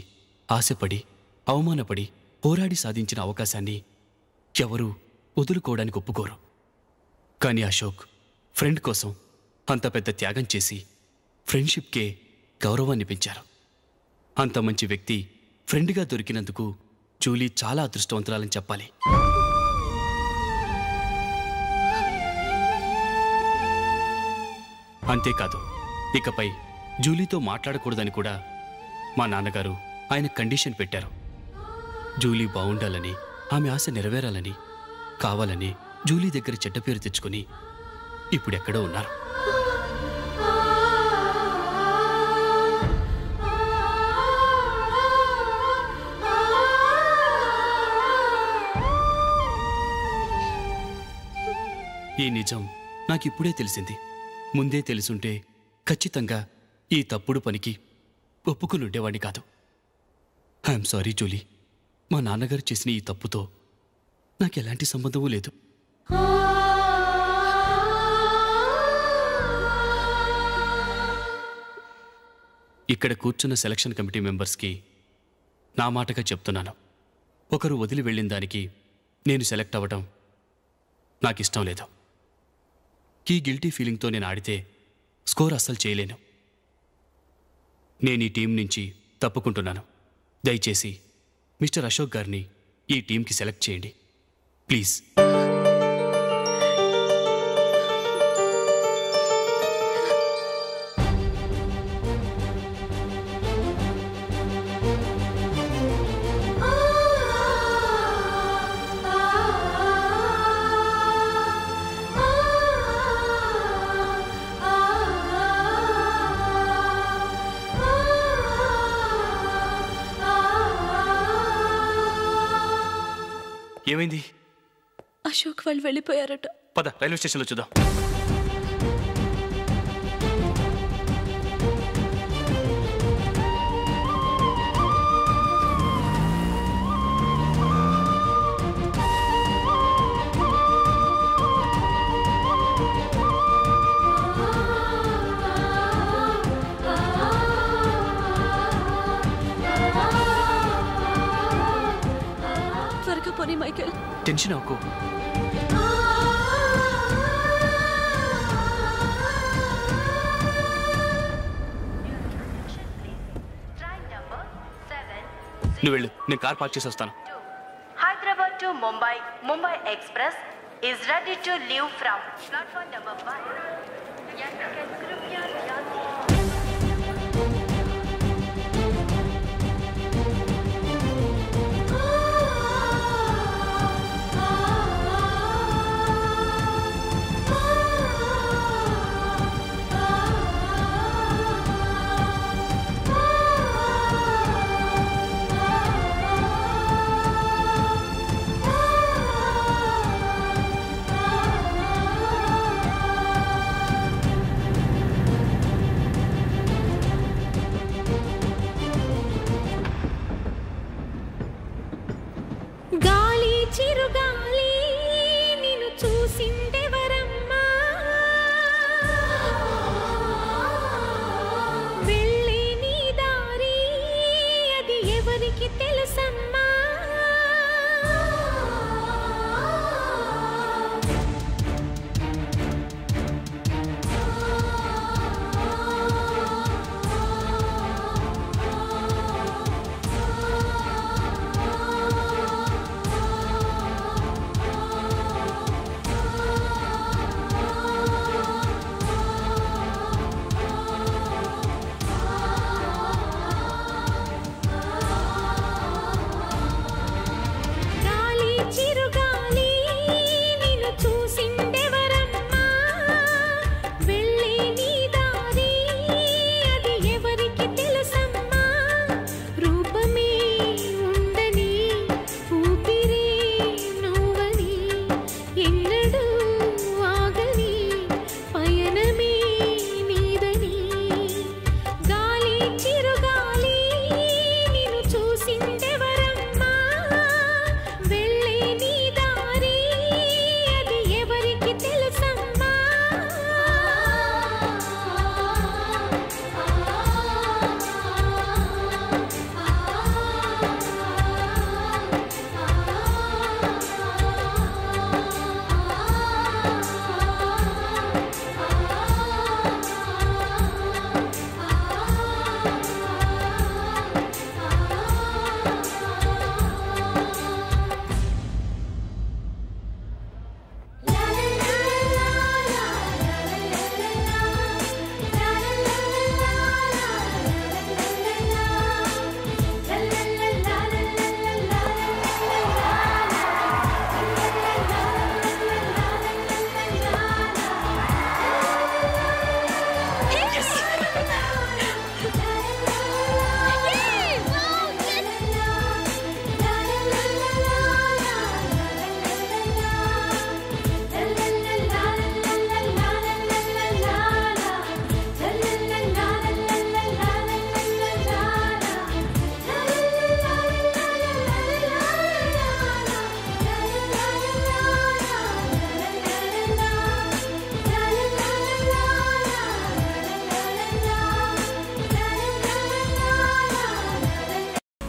ఆశపడి అవమానపడి పోరాడి సాధించిన అవకాశాన్ని ఎవరూ వదులుకోవడానికి ఒప్పుకోరు. కానీ అశోక్ ఫ్రెండ్ కోసం అంత పెద్ద త్యాగం చేసి ఫ్రెండ్షిప్కే గౌరవాన్ని పెంచారు. అంత మంచి వ్యక్తి ఫ్రెండ్గా దొరికినందుకు జూలీ చాలా అదృష్టవంతురాలని చెప్పాలి. అంతేకాదు, ఇకపై జూలీతో మాట్లాడకూడదని కూడా మా నాన్నగారు ఆయన కండిషన్ పెట్టారు. జూలీ బాగుండాలని, ఆమె ఆశ నెరవేరాలని, కావాలని జూలీ దగ్గర చెడ్డ పేరు తెచ్చుకుని ఇప్పుడెక్కడో ఉన్నారు. ఈ నిజం నాకిప్పుడే తెలిసింది. ముందే తెలుసుంటే ఖచ్చితంగా ఈ తప్పుడు పనికి ఒప్పుకుని ఉండేవాడిని కాదు. I'm sorry Julie. మా నాన్నగారు చేసిన ఈ తప్పుతో నాకెలాంటి సంబంధమూ లేదు. ఇక్కడ కూర్చున్న సెలక్షన్ కమిటీ మెంబర్స్కి నా మాటగా చెప్తున్నాను, ఒకరు వదిలి వెళ్ళిన దానికి నేను సెలెక్ట్ అవ్వడం నాకిష్టం లేదు. ఈ గిల్టీ ఫీలింగ్తో నేను ఆడితే స్కోర్ అస్సలు చేయలేను. నేను ఈ టీం నుంచి తప్పుకుంటున్నాను. దయచేసి మిస్టర్ అశోక్ గారిని ఈ టీంకి సెలెక్ట్ చేయండి ప్లీజ్. ఏమైంది? అశోక్ వాళ్ళు వెళ్ళిపోయారట. పద రైల్వే స్టేషన్లో చూద్దాం. త్వరగా పోనీ మైకేల్. టెన్షన్ అవ్వకు. నువ్వు వెళ్ళు, నేను కార్ పార్క్ చేసి వస్తాను. Hyderabad to Mumbai, Mumbai Express is ready to leave from platform number 1. यात्रिगण कृपया ध्यान दें.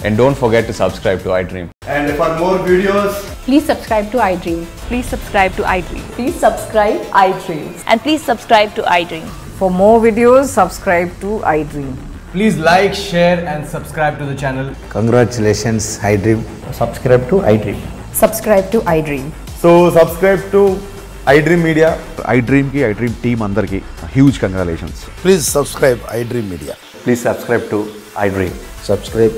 And don't forget to subscribe to iDream. And for more videos, please subscribe to iDream. Please subscribe to iDream. Please subscribe iDream. And please subscribe to iDream. For more videos, subscribe to iDream. please like, share and subscribe to the channel. Congratulations, iDream. Subscribe to iDream. Subscribe to iDream. So subscribe to iDream Media. iDream ki iDream team andarki huge congratulations. Please subscribe iDream Media. Please subscribe to iDream. Subscribe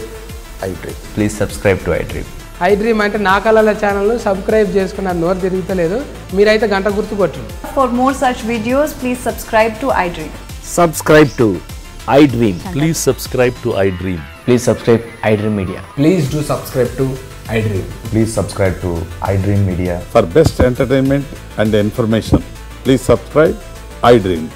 iDream. Please subscribe to iDream. iDream అంటే నా కళల ఛానల్ను subscribe చేసుకున్న నోరు తిరుగుతలేదు మీరైతే గంట గుర్తు కొట్టండి. For more such videos, please subscribe to iDream. Subscribe to iDream. Please subscribe to iDream. Please subscribe iDream Media. Please do subscribe to iDream. Please subscribe to iDream Media. For best entertainment and information, please subscribe iDream.